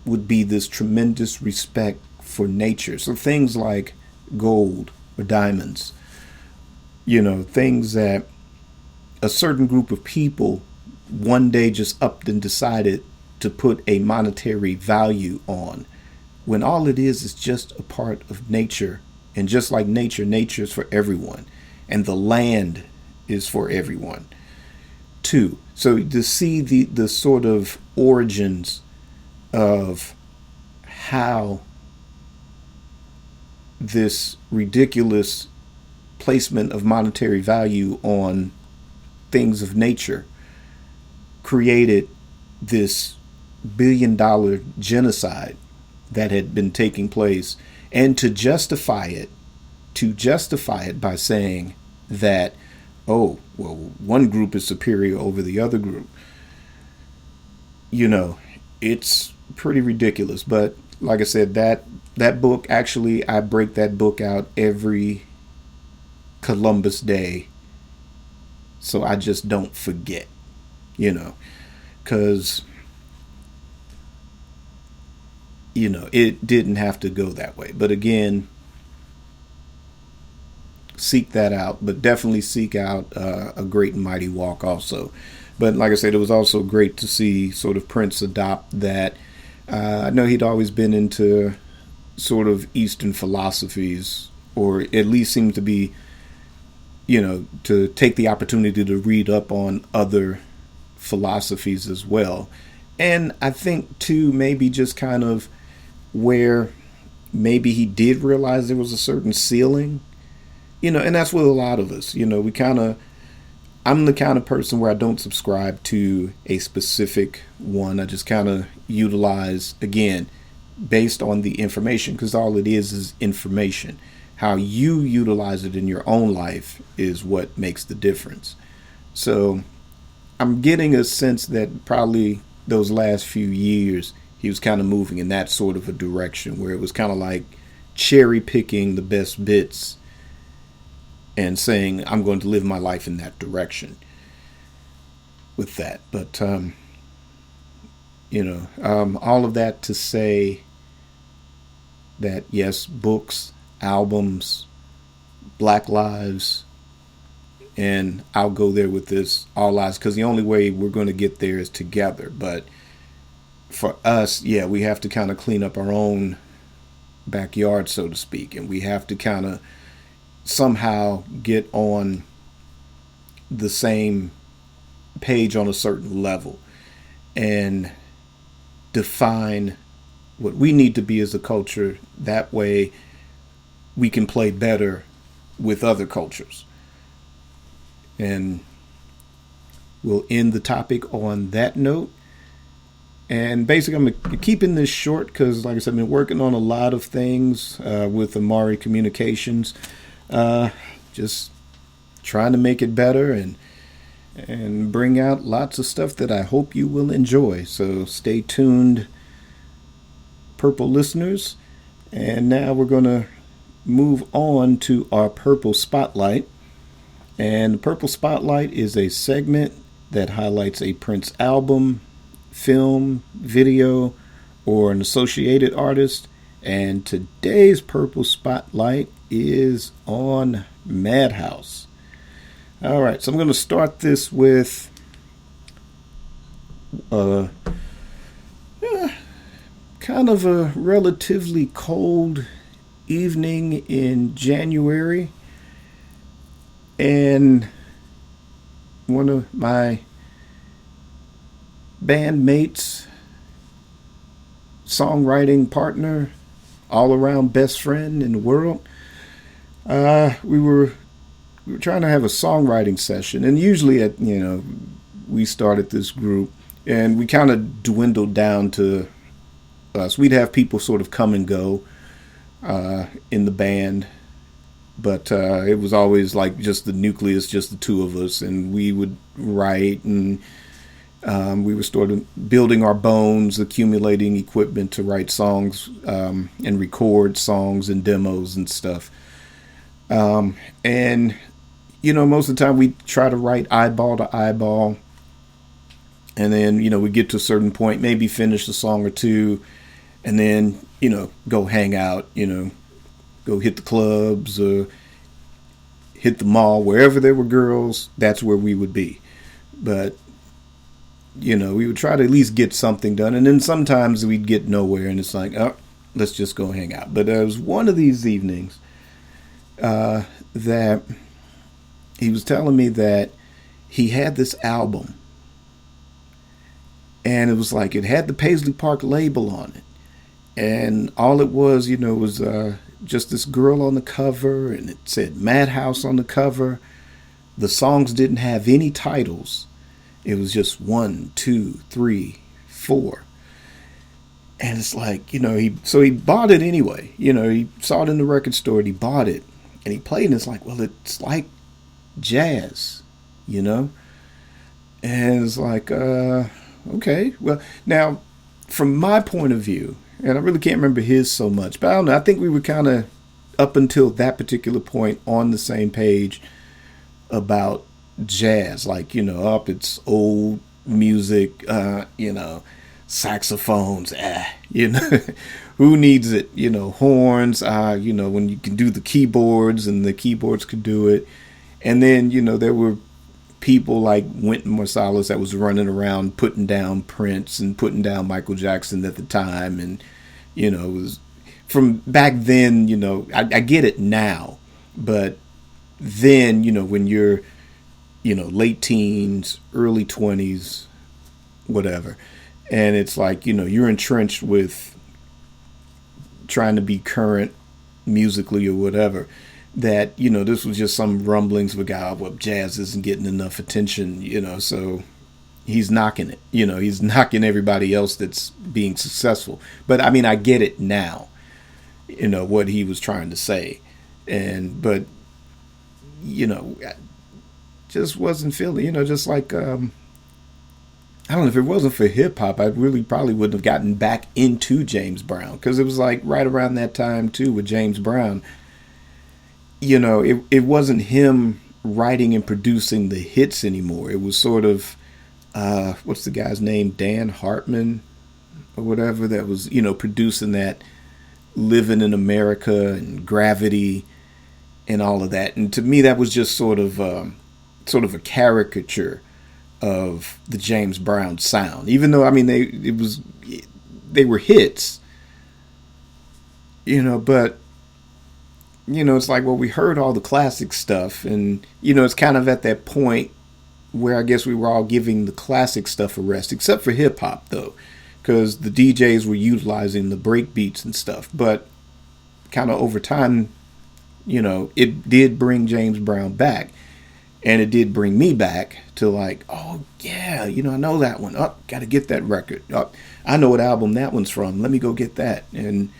would be this tremendous respect for nature. So things like gold or diamonds, things that a certain group of people one day just upped and decided to put a monetary value on, when all it is just a part of nature. And just like nature is for everyone, and the land is for everyone too. So to see the sort of origins of how this ridiculous placement of monetary value on things of nature created this $1 billion genocide that had been taking place, and to justify it by saying that, oh, well, one group is superior over the other group. It's pretty ridiculous. But like I said, that book, actually, I break that book out every Columbus Day, so I just don't forget, because it didn't have to go that way. But again, seek that out, but definitely seek out A Great and Mighty Walk also. But like I said, it was also great to see sort of Prince adopt that. I know he'd always been into sort of Eastern philosophies, or at least seemed to be, to take the opportunity to read up on other philosophies as well. And I think, too, maybe just kind of where maybe he did realize there was a certain ceiling, and that's with a lot of us. I'm the kind of person where I don't subscribe to a specific one. I just kind of utilize, again, based on the information, because all it is information. How you utilize it in your own life is what makes the difference. So I'm getting a sense that probably those last few years, he was kind of moving in that sort of a direction where it was kind of like cherry picking the best bits and saying, I'm going to live my life in that direction with that. But, all of that to say that, yes, books, albums, Black Lives, and I'll go there with this, all lives, because the only way we're going to get there is together. But for us, yeah, we have to kind of clean up our own backyard, so to speak, and we have to kind of somehow get on the same page on a certain level and define what we need to be as a culture. That way we can play better with other cultures. And we'll end the topic on that note. And basically, I'm keeping this short because, like I said, I've been working on a lot of things with Amari Communications. Just trying to make it better and bring out lots of stuff that I hope you will enjoy. So stay tuned, Purple listeners. And now we're going to move on to our Purple Spotlight. And the Purple Spotlight is a segment that highlights a Prince album, film, video, or an associated artist. And today's Purple Spotlight is on Madhouse. All right, so I'm going to start this with kind of a relatively cold evening in January, and one of my bandmates, songwriting partner, all around best friend in the world, we were trying to have a songwriting session. And usually we started this group and we kind of dwindled down to us. We'd have people sort of come and go in the band, but it was always like just the nucleus, just the two of us, and we would write, and we were sort of building our bones, accumulating equipment to write songs and record songs and demos and stuff. And most of the time we try to write eyeball to eyeball, and then we get to a certain point, maybe finish a song or two, and then go hang out, go hit the clubs or hit the mall, wherever there were girls. That's where we would be. But we would try to at least get something done, and then sometimes we'd get nowhere, and it's like, oh, let's just go hang out. But it was one of these evenings that he was telling me that he had this album, and it was like it had the Paisley Park label on it, and all it was, was just this girl on the cover, and it said Madhouse on the cover. The songs didn't have any titles. It was just 1, 2, 3, 4. And it's like, he bought it anyway. He saw it in the record store and he bought it. And he played, and it's like, well, it's like jazz, And it's like, okay. Well, now, from my point of view, and I really can't remember his so much, but I don't know. I think we were kind of up until that particular point on the same page about jazz. Like, up it's old music, saxophones, who needs it? Horns, when you can do the keyboards and the keyboards could do it. And then, there were people like Wynton Marsalis that was running around putting down Prince and putting down Michael Jackson at the time. And, it was from back then, I get it now. But then, when you're, late teens, early 20s, whatever. And it's like, you're entrenched with trying to be current musically or whatever. That, this was just some rumblings of a guy, well, jazz isn't getting enough attention, so he's knocking it. He's knocking everybody else that's being successful. But I mean, I get it now, what he was trying to say. But I just wasn't feeling, just like, I don't know, if it wasn't for hip hop, I really probably wouldn't have gotten back into James Brown, because it was like right around that time too with James Brown. It wasn't him writing and producing the hits anymore. It was sort of, what's the guy's name? Dan Hartman or whatever, that was, producing that Living in America and Gravity and all of that. And to me, that was just sort of a caricature of the James Brown sound. Even though, I mean, they were hits, but it's like, well, we heard all the classic stuff, and, it's kind of at that point where I guess we were all giving the classic stuff a rest, except for hip hop, though, because the DJs were utilizing the break beats and stuff. But kind of over time, it did bring James Brown back, and it did bring me back to like, oh, yeah, I know that one. Oh, got to get that record. Oh, I know what album that one's from. Let me go get that. And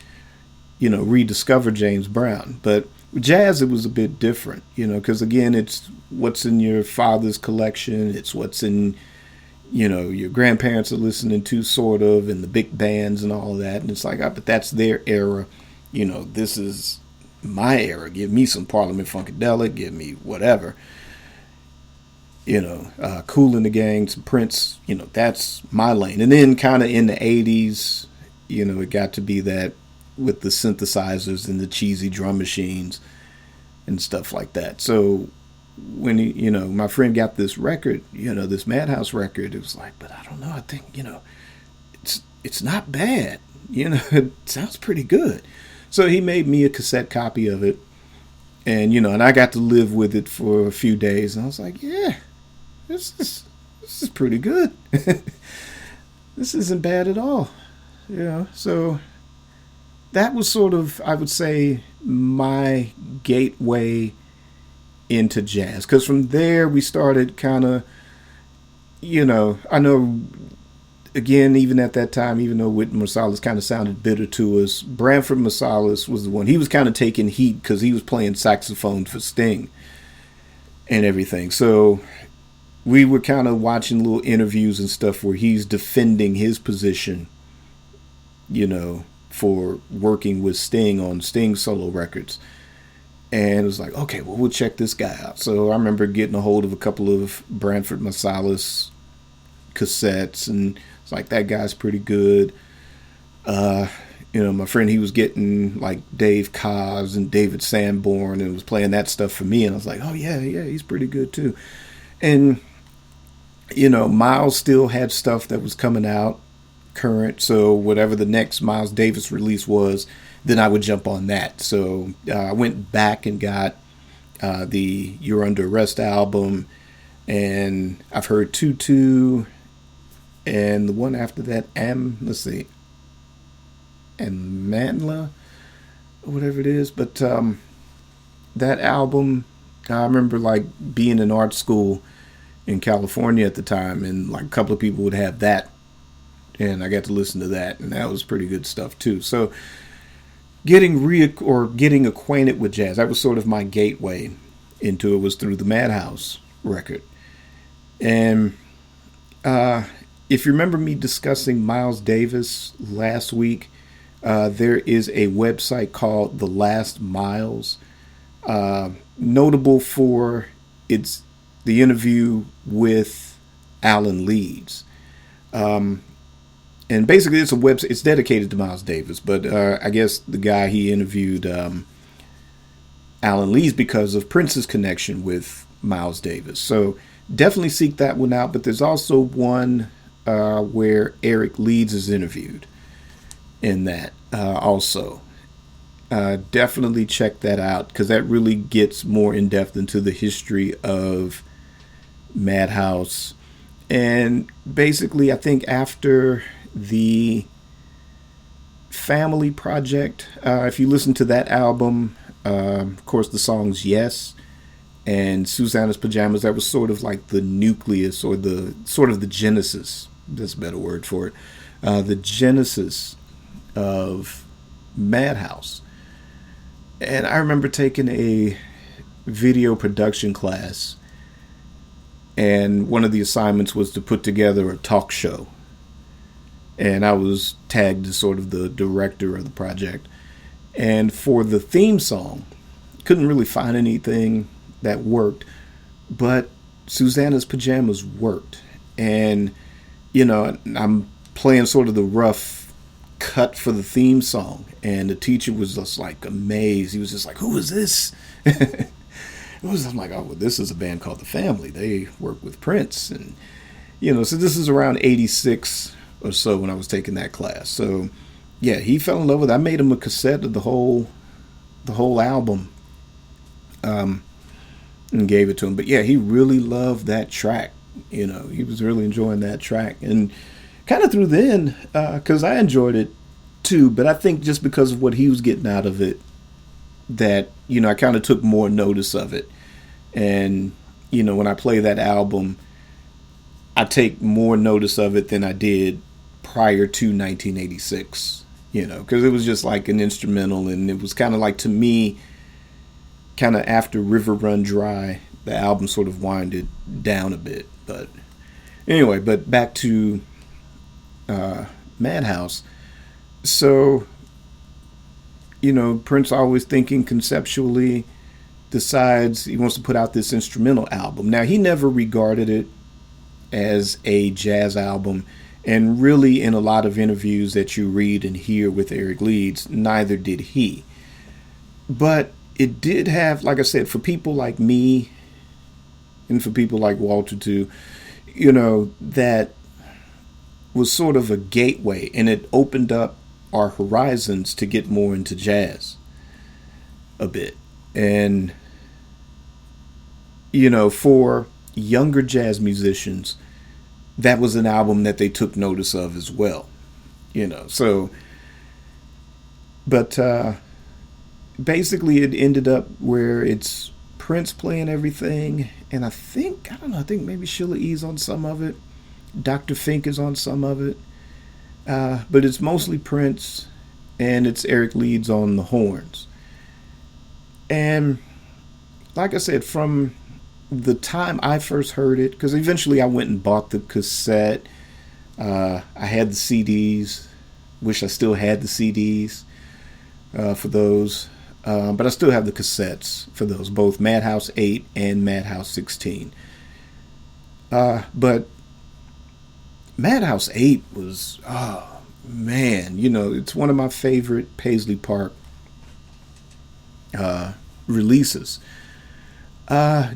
rediscover James Brown. But with jazz, it was a bit different, because again, it's what's in your father's collection. It's what's in, your grandparents are listening to, sort of, and the big bands and all of that. And it's like, but that's their era. This is my era. Give me some Parliament Funkadelic. Give me whatever. Kool and the Gang, some Prince. That's my lane. And then kind of in the 80s, it got to be that with the synthesizers and the cheesy drum machines and stuff like that. So when my friend got this record, this Madhouse record, it was like, but I don't know, I think it's not bad, it sounds pretty good. So he made me a cassette copy of it, and and I got to live with it for a few days, and I was like, yeah, this is pretty good. This isn't bad at all, so that was sort of, I would say, my gateway into jazz. Because from there, we started kind of, I know, again, even at that time, even though Wynton Marsalis kind of sounded bitter to us, Branford Marsalis was the one. He was kind of taking heat because he was playing saxophone for Sting and everything. So we were kind of watching little interviews and stuff where he's defending his position, for working with Sting on Sting solo records. And it was like, okay, well, we'll check this guy out. So I remember getting a hold of a couple of Branford Marsalis cassettes, and it's like, that guy's pretty good. My friend, he was getting like Dave Cobbs and David Sanborn and was playing that stuff for me. And I was like, oh, yeah, he's pretty good too. And, Miles still had stuff that was coming out current, so whatever the next Miles Davis release was, then I would jump on that. So I went back and got the You're Under Arrest album, and I've heard Tutu, and the one after that, Manla, or whatever it is. But that album, I remember like being in art school in California at the time, and like a couple of people would have that, and I got to listen to that, and that was pretty good stuff too. So getting acquainted with jazz, that was sort of my gateway into it, was through the Madhouse record. And if you remember me discussing Miles Davis last week, there is a website called The Last Miles, notable for its the interview with Alan Leeds. And basically, it's a website. It's dedicated to Miles Davis, but I guess the guy he interviewed, Alan Leeds, because of Prince's connection with Miles Davis. So definitely seek that one out. But there's also one where Eric Leeds is interviewed in that also. Definitely check that out, because that really gets more in depth into the history of Madhouse. And basically, I think after the Family Project, if you listen to that album, of course, the songs Yes and Susanna's Pajamas, that was sort of like the nucleus, or the sort of the genesis, that's a better word for it, the genesis of Madhouse. And I remember taking a video production class, and one of the assignments was to put together a talk show. And I was tagged as sort of the director of the project. And for the theme song, couldn't really find anything that worked, but Susanna's Pajamas worked. And, I'm playing sort of the rough cut for the theme song, and the teacher was just like amazed. He was just like, "Who is this?" I'm like, "Oh, well, this is a band called The Family. They work with Prince." And, so this is around 86 or so when I was taking that class. So yeah, he fell in love with it. I made him a cassette of the whole album, and gave it to him. But yeah, he really loved that track. He was really enjoying that track, and kind of through then, because I enjoyed it too. But I think just because of what he was getting out of it, that I kind of took more notice of it. And when I play that album, I take more notice of it than I did prior to 1986, because it was just like an instrumental, and it was kind of like, to me, kind of after River Run Dry, the album sort of winded down a bit. But anyway, back to Madhouse. So, Prince, always thinking conceptually, decides he wants to put out this instrumental album. Now, he never regarded it as a jazz album, and really, in a lot of interviews that you read and hear with Eric Leeds, neither did he. But it did have, like I said, for people like me, and for people like Walter too, that was sort of a gateway, and it opened up our horizons to get more into jazz a bit. And for younger jazz musicians, that was an album that they took notice of as well. So, but basically it ended up where it's Prince playing everything, and I think maybe Sheila E's on some of it, Dr. Fink is on some of it, but it's mostly Prince, and it's Eric Leeds on the horns. And like I said, from the time I first heard it, because eventually I went and bought the cassette, I had the CDs, wish I still had the CDs for those, but I still have the cassettes for those, both Madhouse 8 and Madhouse 16. But Madhouse 8 was, oh man, it's one of my favorite Paisley Park releases.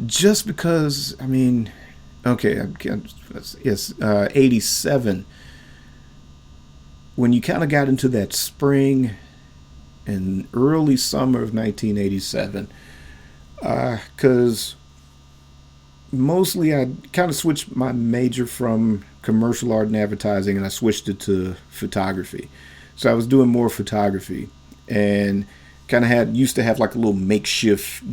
Just because, yes, 87, when you kind of got into that spring and early summer of 1987, because mostly I kind of switched my major from commercial art and advertising, and I switched it to photography. So I was doing more photography, and kind of used to have like a little makeshift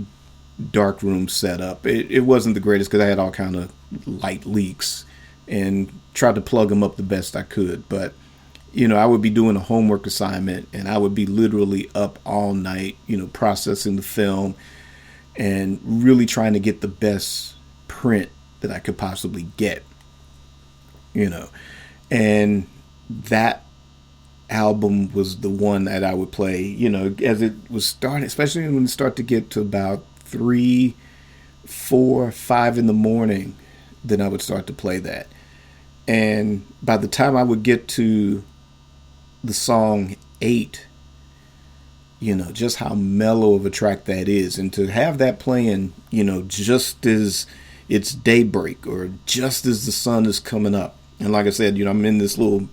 dark room set up. It wasn't the greatest, because I had all kind of light leaks and tried to plug them up the best I could. But I would be doing a homework assignment, and I would be literally up all night, processing the film and really trying to get the best print that I could possibly get. And that album was the one that I would play, as it was starting, especially when it started to get to about 3, 4, 5 in the morning, then I would start to play that. And by the time I would get to the song 8, just how mellow of a track that is. And to have that playing, just as it's daybreak or just as the sun is coming up. And like I said, I'm in this little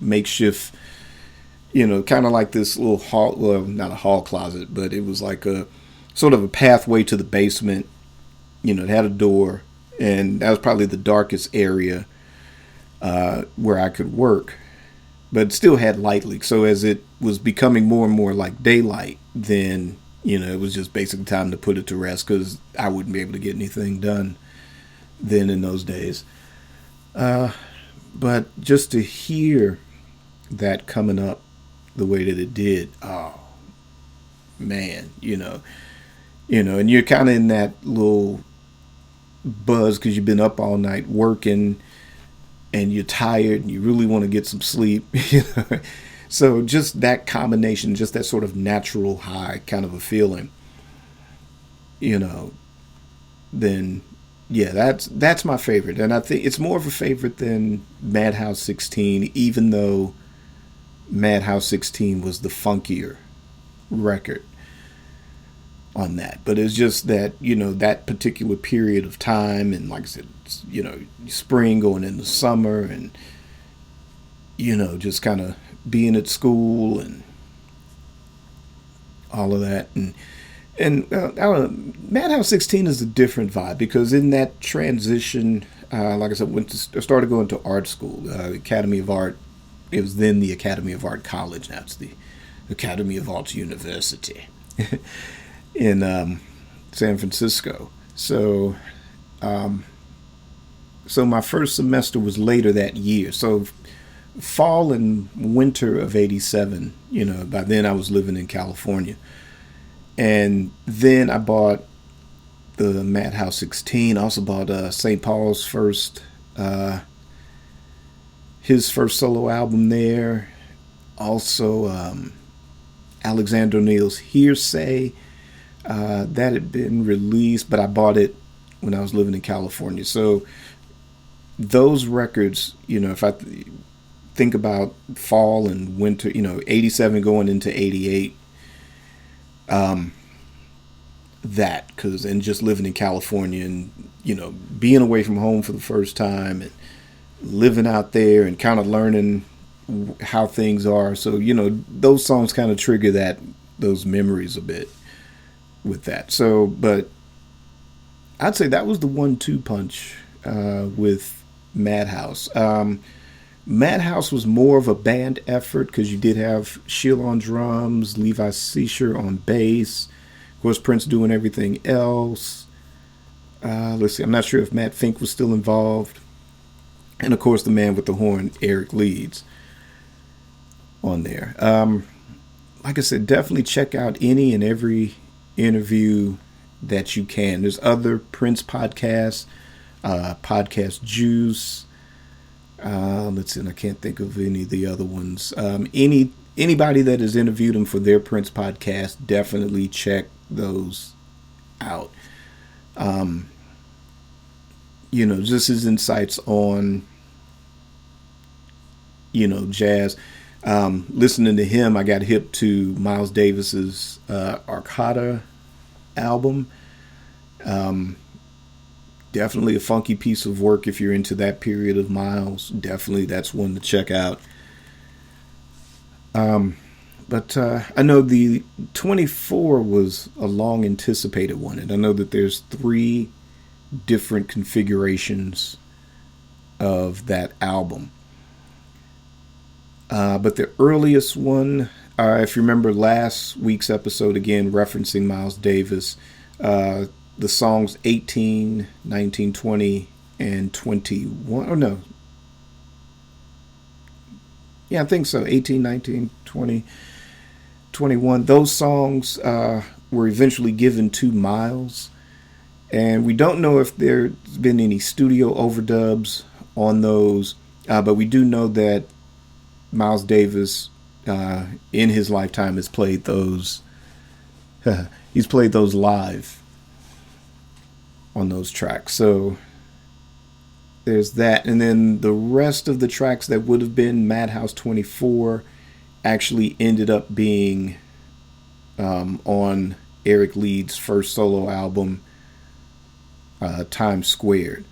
makeshift, kind of like this little hall, well, not a hall closet, but it was like a sort of a pathway to the basement. It had a door, and that was probably the darkest area where I could work, but it still had light leaks. So as it was becoming more and more like daylight, then, it was just basically time to put it to rest because I wouldn't be able to get anything done then in those days. But just to hear that coming up the way that it did, oh man, and you're kind of in that little buzz because you've been up all night working and you're tired and you really want to get some sleep. So just that combination, just that sort of natural high kind of a feeling, then yeah, that's my favorite. And I think it's more of a favorite than Madhouse 16, even though Madhouse 16 was the funkier record on that. But it's just that, that particular period of time, and like I said, spring going into summer, and, just kind of being at school and all of that. And Madhouse 16 is a different vibe because in that transition, like I said, started going to art school, Academy of Art. It was then the Academy of Art College. Now it's the Academy of Arts University in San Francisco. So my first semester was later that year. So fall and winter of '87. By then I was living in California. And then I bought the Madhouse 16. I also bought St. Paul's his first solo album there. Also, Alexander O'Neal's Hearsay. That had been released, but I bought it when I was living in California. So those records, if I think about fall and winter, 87 going into 88, and just living in California and, being away from home for the first time and living out there and kind of learning how things are. So, those songs kind of trigger those memories a bit with that. So, but I'd say that was the 1-2 punch, with Madhouse. Madhouse was more of a band effort because you did have Sheila on drums, Levi Seisher on bass, of course Prince doing everything else. Let's see, I'm not sure if Matt Fink was still involved, and of course the man with the horn, Eric Leeds, on there. Like I said, definitely check out any and every interview that you can. There's other Prince podcasts, Podcast Juice. Let's see, and I can't think of any of the other ones. Anybody that has interviewed him for their Prince podcast, definitely check those out. Just his insights on, jazz. Listening to him, I got hip to Miles Davis's Arcada album. Definitely a funky piece of work if you're into that period of Miles. Definitely that's one to check out. But I know the 24 was a long anticipated one, and I know that there's 3 different configurations of that album. But the earliest one, if you remember last week's episode, again referencing Miles Davis, the songs 18, 19, 20, and 21. Oh, no. Yeah, I think so. 18, 19, 20, 21. Those songs were eventually given to Miles. And we don't know if there's been any studio overdubs on those But we do know that Miles Davis, in his lifetime, has played those. He's played those live on those tracks. So there's that. And then the rest of the tracks that would have been Madhouse 24 actually ended up being on Eric Leeds' first solo album, Times Squared,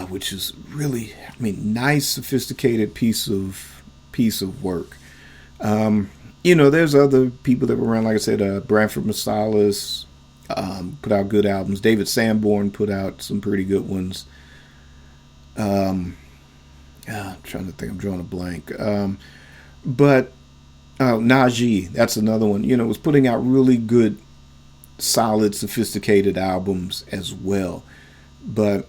which is really, nice, sophisticated piece of work. There's other people that were around, like I said, Branford Marsalis put out good albums. David Sanborn put out some pretty good ones. I'm trying to think. I'm drawing a blank. But Najee, that's another one. Was putting out really good, solid, sophisticated albums as well. But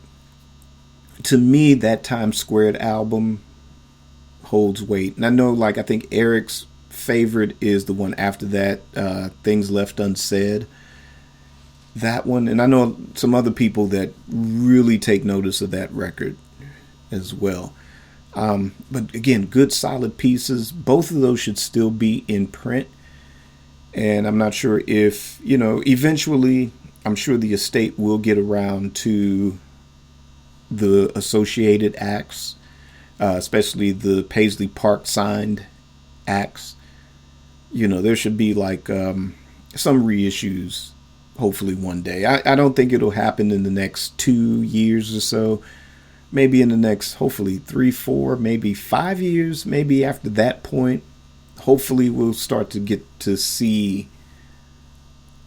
to me, that Times Squared album holds weight. And I know, I think Eric's favorite is the one after that, Things Left Unsaid. That one, and I know some other people that really take notice of that record as well. But again, good solid pieces. Both of those should still be in print. And I'm not sure if, eventually, I'm sure the estate will get around to the associated acts, especially the Paisley Park signed acts. There should be some reissues, hopefully one day. I don't think it'll happen in the next 2 years or so. Maybe in the next, hopefully 3, 4, maybe 5 years. Maybe after that point, hopefully we'll start to get to see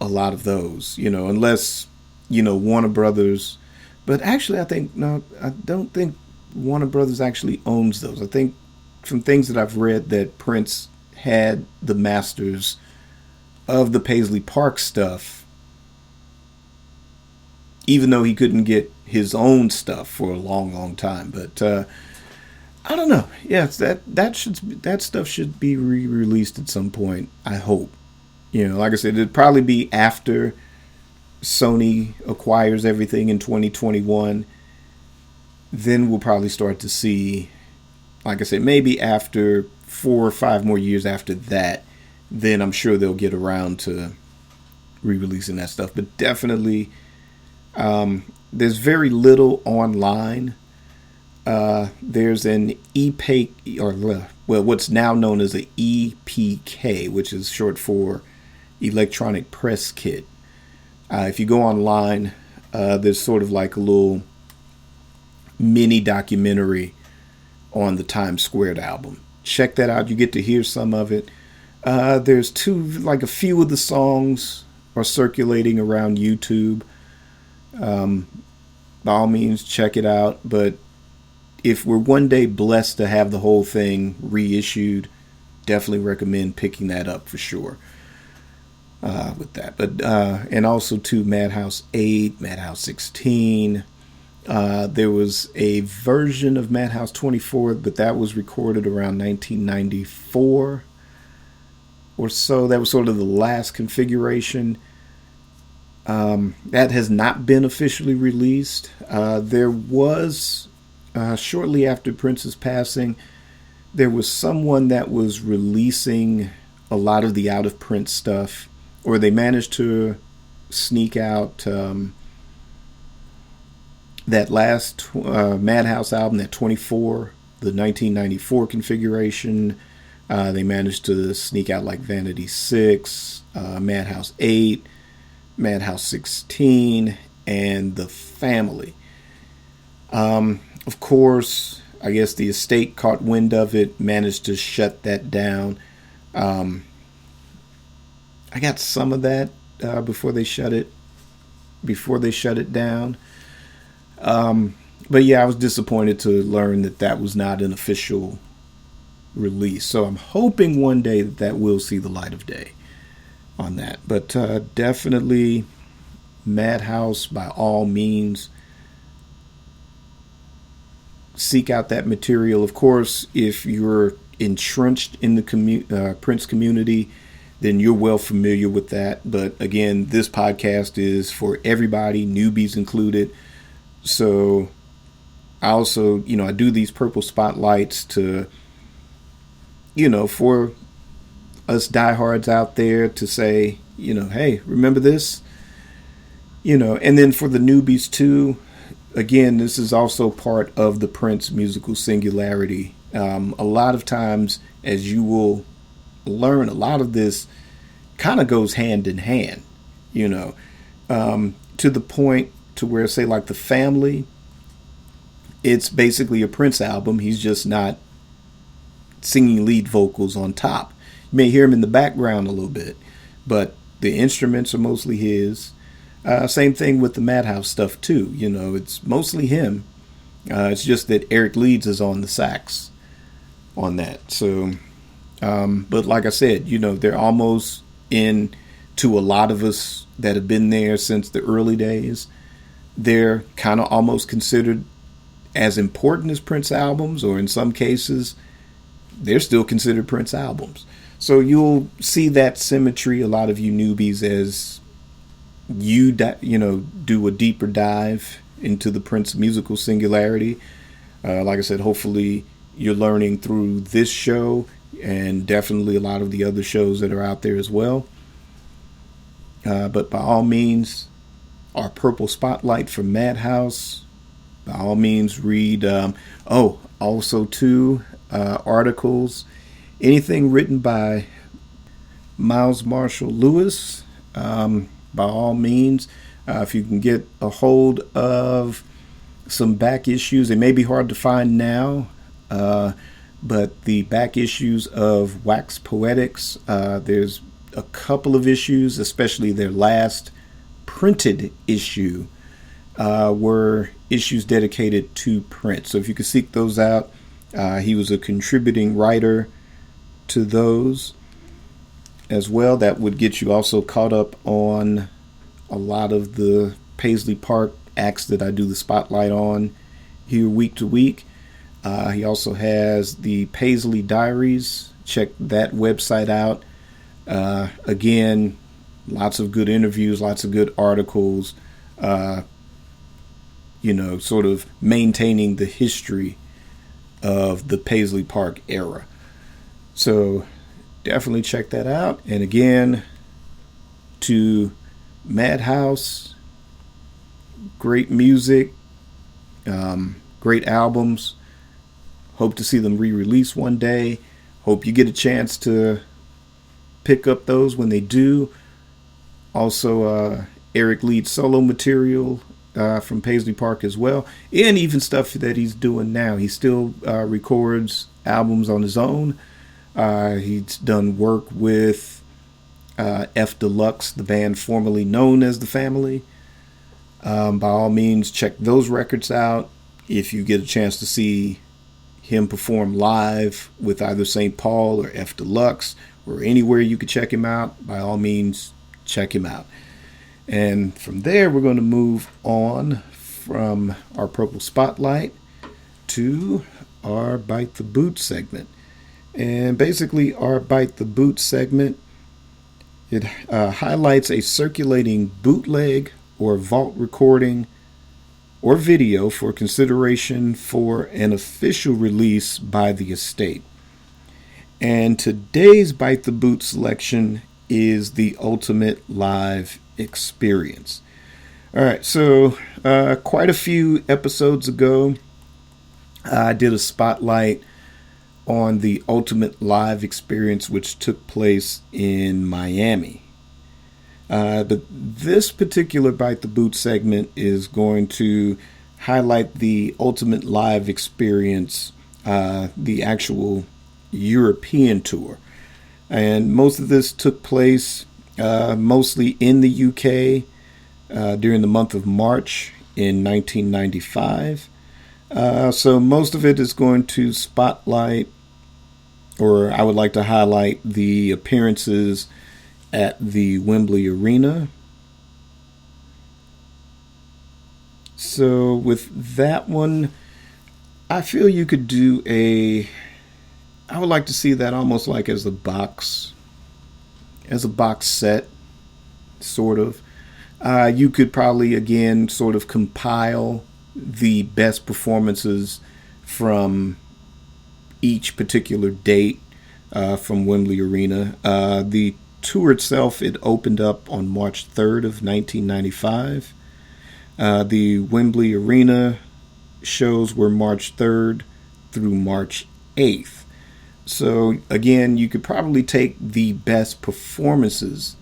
a lot of those, unless, Warner Brothers. But actually, I don't think Warner Brothers actually owns those. I think from things that I've read that Prince had the masters of the Paisley Park stuff, even though he couldn't get his own stuff for a long, long time. But I don't know. Yes, that stuff should be re-released at some point, I hope. Like I said, it'd probably be after Sony acquires everything in 2021. Then we'll probably start to see, like I said, maybe after 4 or 5 more years after that, then I'm sure they'll get around to re-releasing that stuff. But definitely, there's very little online. There's an EPK, or what's now known as an EPK, which is short for Electronic Press Kit. If you go online, there's sort of like a little mini documentary on the Times Squared album. Check that out. You get to hear some of it. There's a few of the songs are circulating around YouTube. By all means, check it out. But if we're one day blessed to have the whole thing reissued, definitely recommend picking that up for sure. With that, but and also to Madhouse 8, Madhouse 16. There was a version of Madhouse 24, but that was recorded around 1994 or so. That was sort of the last configuration. That has not been officially released. There was, shortly after Prince's passing, there was someone that was releasing a lot of the out-of-print stuff, or they managed to sneak out that last Madhouse album, that 24, the 1994 configuration. They managed to sneak out Vanity 6, Madhouse 8, Madhouse 16, and The Family. Of course, I guess the estate caught wind of it, managed to shut that down. I got some of that before they shut it down. But yeah, I was disappointed to learn that was not an official release. So I'm hoping one day that will see the light of day on that. But definitely Madhouse, by all means. Seek out that material. Of course, if you're entrenched in the Prince community, then you're well familiar with that. But again, this podcast is for everybody, newbies included. So I also, I do these purple spotlights to, for us diehards out there to say, hey, remember this? And then for the newbies too, again, this is also part of the Prince musical singularity. A lot of times, as you will learn, a lot of this kind of goes hand in hand, to the point to where, say, like The Family, it's basically a Prince album. He's just not singing lead vocals on top. You may hear him in the background a little bit, but the instruments are mostly his. Same thing with the Madhouse stuff too. It's mostly him. It's just that Eric Leeds is on the sax on that. So, but like I said, they're almost in to a lot of us that have been there since the early days. They're kind of almost considered as important as Prince albums, or in some cases, they're still considered Prince albums. So you'll see that symmetry, a lot of you newbies, as you do a deeper dive into the Prince musical singularity. Like I said, hopefully you're learning through this show, and definitely a lot of the other shows that are out there as well. But by all means, our Purple Spotlight from Madhouse, by all means read, also too, articles, anything written by Miles Marshall Lewis, by all means. If you can get a hold of some back issues, they may be hard to find now, but the back issues of Wax Poetics, there's a couple of issues, especially their last printed issue, were issues dedicated to Prince. So if you could seek those out, he was a contributing writer to those as well. That would get you also caught up on a lot of the Paisley Park acts that I do the spotlight on here week to week. He also has the Paisley Diaries. Check that website out. Again, lots of good interviews, lots of good articles, sort of maintaining the history of the Paisley Park era. So definitely check that out. And again, to Madhouse, great music, great albums. Hope to see them re-release one day. Hope you get a chance to pick up those when they do. Also, Eric Leeds solo material from Paisley Park as well, and even stuff that he's doing now. He still records albums on his own. He's done work with F Deluxe, the band formerly known as The Family. By all means, check those records out. If you get a chance to see him perform live with either St. Paul or F Deluxe, or anywhere you could check him out, by all means, check him out. And from there, we're going to move on from our Purple Spotlight to our Bite the Boot segment. And basically, our Bite the Boot segment, it highlights a circulating bootleg or vault recording or video for consideration for an official release by the estate. And today's Bite the Boot selection is the Ultimate Live Experience. All right, so quite a few episodes ago, I did a spotlight on the Ultimate Live Experience, which took place in Miami. But this particular Bite the Boot segment is going to highlight the Ultimate Live Experience, the actual European tour. And most of this took place mostly in the UK during the month of March in 1995. So most of it is going to spotlight, or I would like to highlight, the appearances at the Wembley Arena. So with that one, I feel you could do I would like to see that almost like as a box set, sort of. You could probably, again, sort of compile the best performances from each particular date from Wembley Arena. The tour itself, it opened up on March 3rd of 1995. The Wembley Arena shows were March 3rd through March 8th. So again, you could probably take the best performances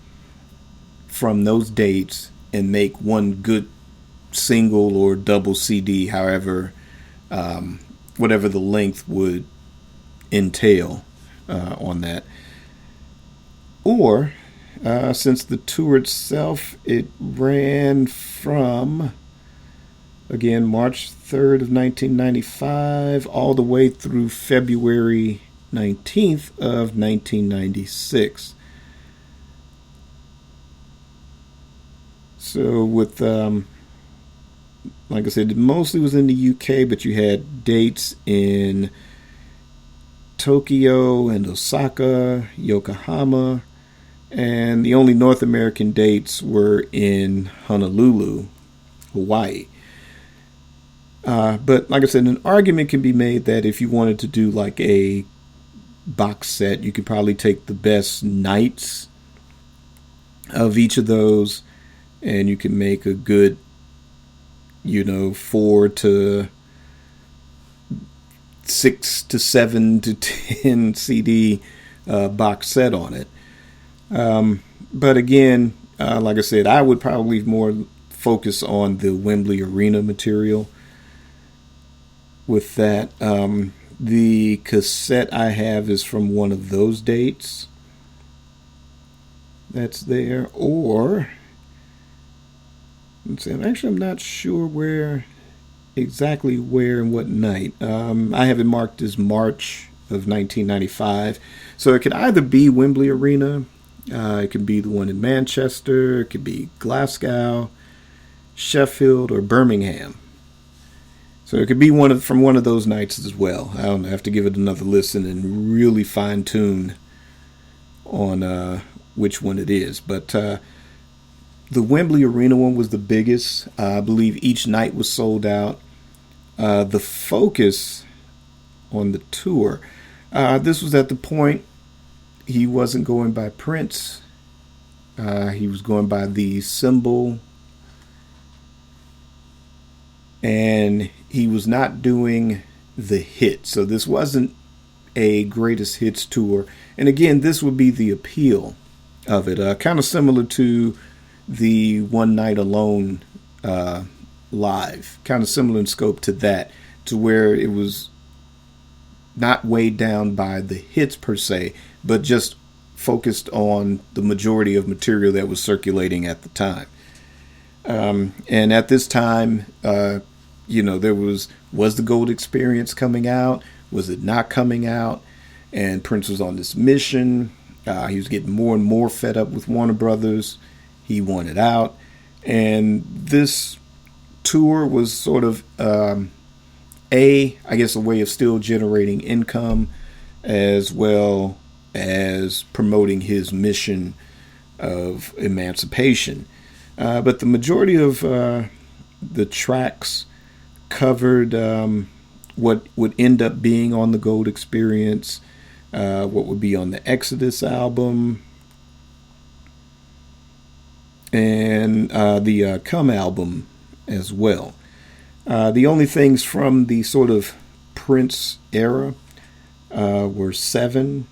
from those dates and make one good single or double CD, however, whatever the length would entail on that. Or, since the tour itself, it ran from, again, March 3rd of 1995 all the way through February 19th of 1996. So with, like I said, it mostly was in the UK, but you had dates in Tokyo and Osaka, Yokohama, and the only North American dates were in Honolulu, Hawaii. But like I said, an argument can be made that if you wanted to do like a box set, you could probably take the best nights of each of those, and you can make a good, 4 to 6 to 7 to 10 CD box set on it. But again, like I said, I would probably more focus on the Wembley Arena material with that. The cassette I have is from one of those dates. That's there. Or, let's see, I'm not sure exactly where and what night. I have it marked as March of 1995. So it could either be Wembley Arena, it could be the one in Manchester, it could be Glasgow, Sheffield, or Birmingham. So it could be from one of those nights as well. I don't know, I have to give it another listen and really fine tune on which one it is. But the Wembley Arena one was the biggest. I believe each night was sold out. The focus on the tour, this was at the point he wasn't going by Prince. He was going by the symbol, and he was not doing the hit. So this wasn't a greatest hits tour. And again, this would be the appeal of it. Kind of similar to the One Night Alone live. Kind of similar in scope to that, to where it was not weighed down by the hits per se, but just focused on the majority of material that was circulating at the time. And at this time, there was the Gold Experience coming out? Was it not coming out? And Prince was on this mission. He was getting more and more fed up with Warner Brothers. He wanted out. And this tour was sort of, a way of still generating income, as well as promoting his mission of emancipation. But the majority of the tracks covered what would end up being on the Gold Experience, what would be on the Exodus album, and the Come album as well. The only things from the sort of Prince era were Seven.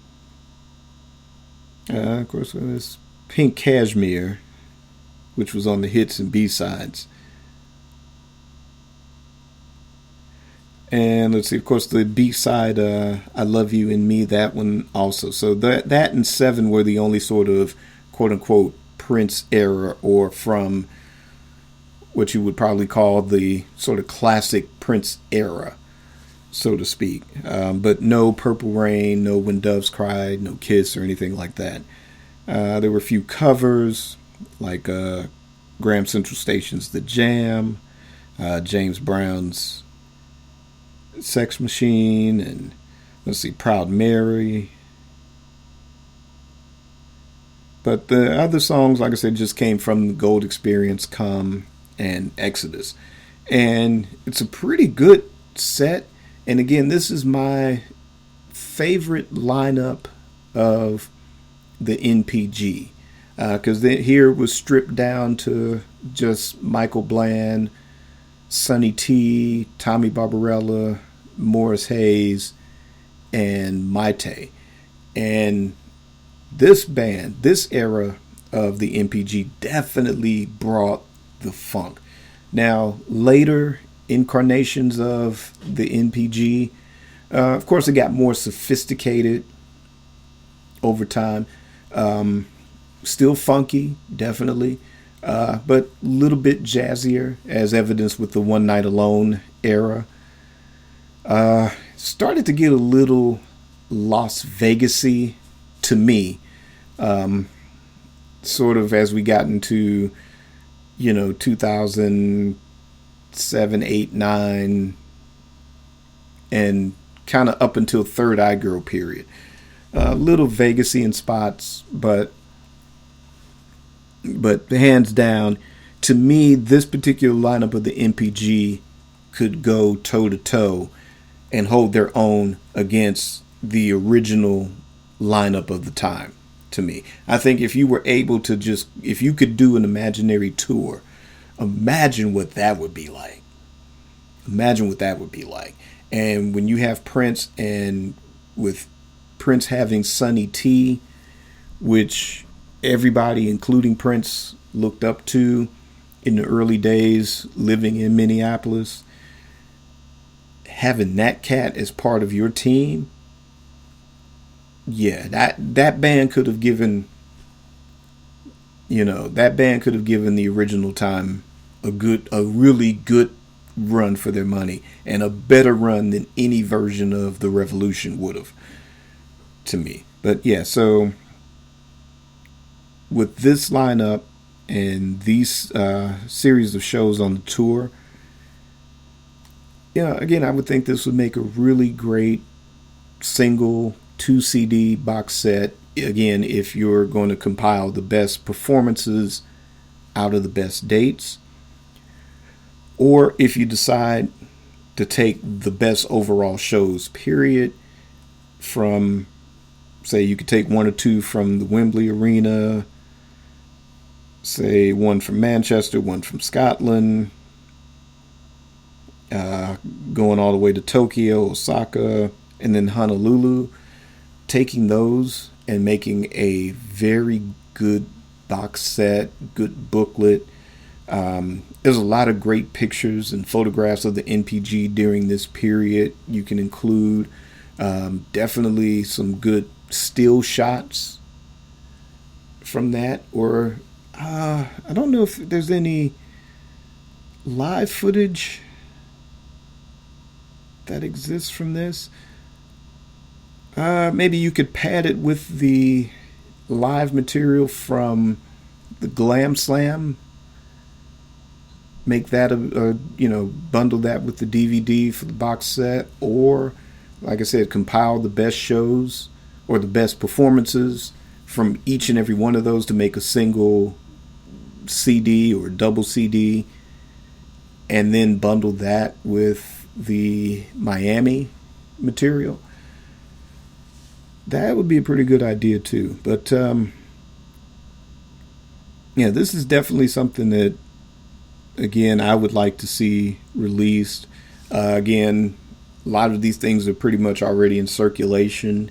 Of course, there's Pink Cashmere, which was on the hits and B-sides. And let's see, of course, the B-side, I Love You and Me, that one also. So that and Seven were the only sort of quote-unquote Prince era, or from what you would probably call the sort of classic Prince era, so to speak. But no Purple Rain, no When Doves Cried, no Kiss or anything like that. There were a few covers, like Graham Central Station's The Jam, James Brown's Sex Machine, and let's see, Proud Mary. But the other songs, like I said, just came from the Gold Experience, Come, and Exodus. And it's a pretty good set. And again, this is my favorite lineup of the NPG, because here was stripped down to just Michael Bland, Sonny T, Tommy Barbarella, Morris Hayes, and Maite. And this band, this era of the NPG definitely brought the funk. Now, later incarnations of the NPG, of course, it got more sophisticated over time. Still funky, definitely, but a little bit jazzier, as evidenced with the One Night Alone era. Started to get a little Las Vegas-y to me, sort of as we got into, 2007, 8, 9, and kind of up until Third Eye Girl period. A little Vegas-y in spots, but hands down, to me, this particular lineup of the NPG could go toe to toe and hold their own against the original lineup of the time. To me, I think if you were able to if you could do an imaginary tour, imagine what that would be like. Imagine what that would be like. And when you have Prince, and with Prince having Sonny T, which everybody, including Prince, looked up to in the early days living in Minneapolis, having that cat as part of your team, yeah, that band could have given, the original time a really good run for their money, and a better run than any version of the Revolution would have, to me. But yeah, so with this lineup and these series of shows on the tour, again, I would think this would make a really great single 2 CD box set. Again, if you're going to compile the best performances out of the best dates, or if you decide to take the best overall shows, period, from, say, you could take 1 or 2 from the Wembley Arena, say 1 from Manchester, 1 from Scotland, going all the way to Tokyo, Osaka, and then Honolulu, taking those and making a very good box set, good booklet. There's a lot of great pictures and photographs of the NPG during this period. You can include definitely some good still shots from that, or I don't know if there's any live footage that exists from this. Maybe you could pad it with the live material from the Glam Slam. Make that bundle that with the DVD for the box set, or, like I said, compile the best shows or the best performances from each and every one of those to make a single CD or double CD, and then bundle that with the Miami material. That would be a pretty good idea too. But this is definitely something that, again, I would like to see released. Again, a lot of these things are pretty much already in circulation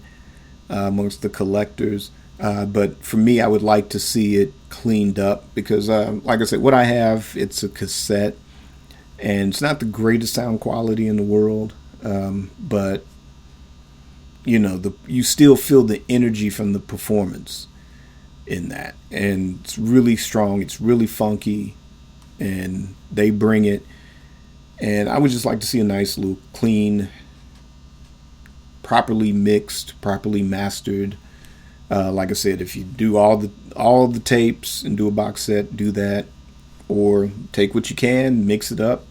amongst the collectors. But for me, I would like to see it cleaned up because, like I said, what I have, it's a cassette, and it's not the greatest sound quality in the world, but you still feel the energy from the performance in that, and it's really strong, it's really funky, and they bring it. And I would just like to see a nice little clean, properly mixed, properly mastered. Like I said, if you do all the tapes and do a box set, do that, or take what you can, mix it up,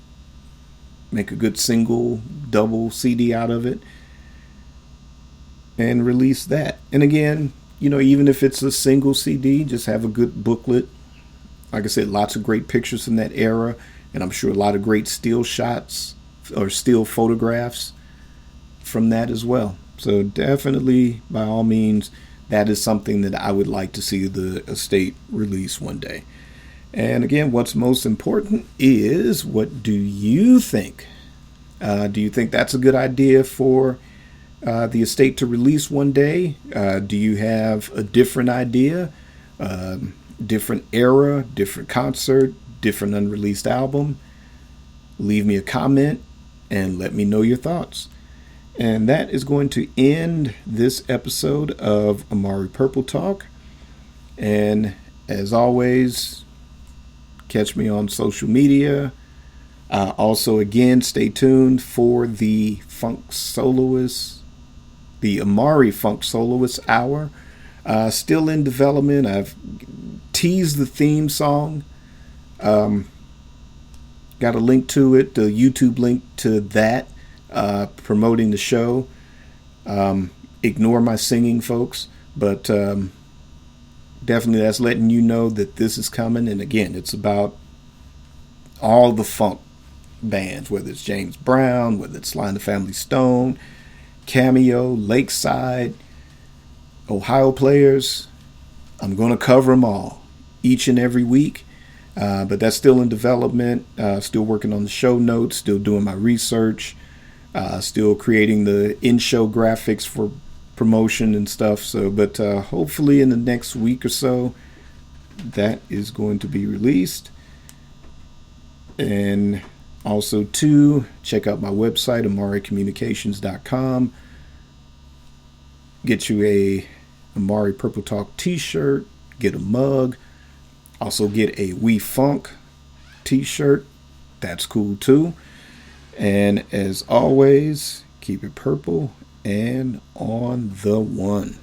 make a good single, double CD out of it, and release that. And again, even if it's a single CD, just have a good booklet. Like I said, lots of great pictures from that era. And I'm sure a lot of great still shots or still photographs from that as well. So definitely, by all means, that is something that I would like to see the estate release one day. And again, what's most important is, what do you think? Do you think that's a good idea for the estate to release one day? Do you have a different idea? Different era, different concert, different unreleased album? Leave me a comment and let me know your thoughts. And that is going to end this episode of Amari Purple Talk. And as always, catch me on social media. Also, again, stay tuned for the Funksoloist, the Amari Funksoloist Hour. Still in development. I've teased the theme song. Got a link to it, the YouTube link to that, promoting the show. Ignore my singing, folks, but definitely that's letting you know that this is coming. And again, it's about all the funk bands, whether it's James Brown, whether it's Sly and the Family Stone, Cameo, Lakeside, Ohio Players. I'm going to cover them all each and every week. But that's still in development, still working on the show notes, still doing my research, still creating the in-show graphics for promotion and stuff. So, but hopefully in the next week or so, that is going to be released. And also, too, check out my website, amaricommunications.com. Get you a Amari Purple Talk t-shirt, get a mug. Also get a We Funk t-shirt. That's cool too. And as always, keep it purple and on the one.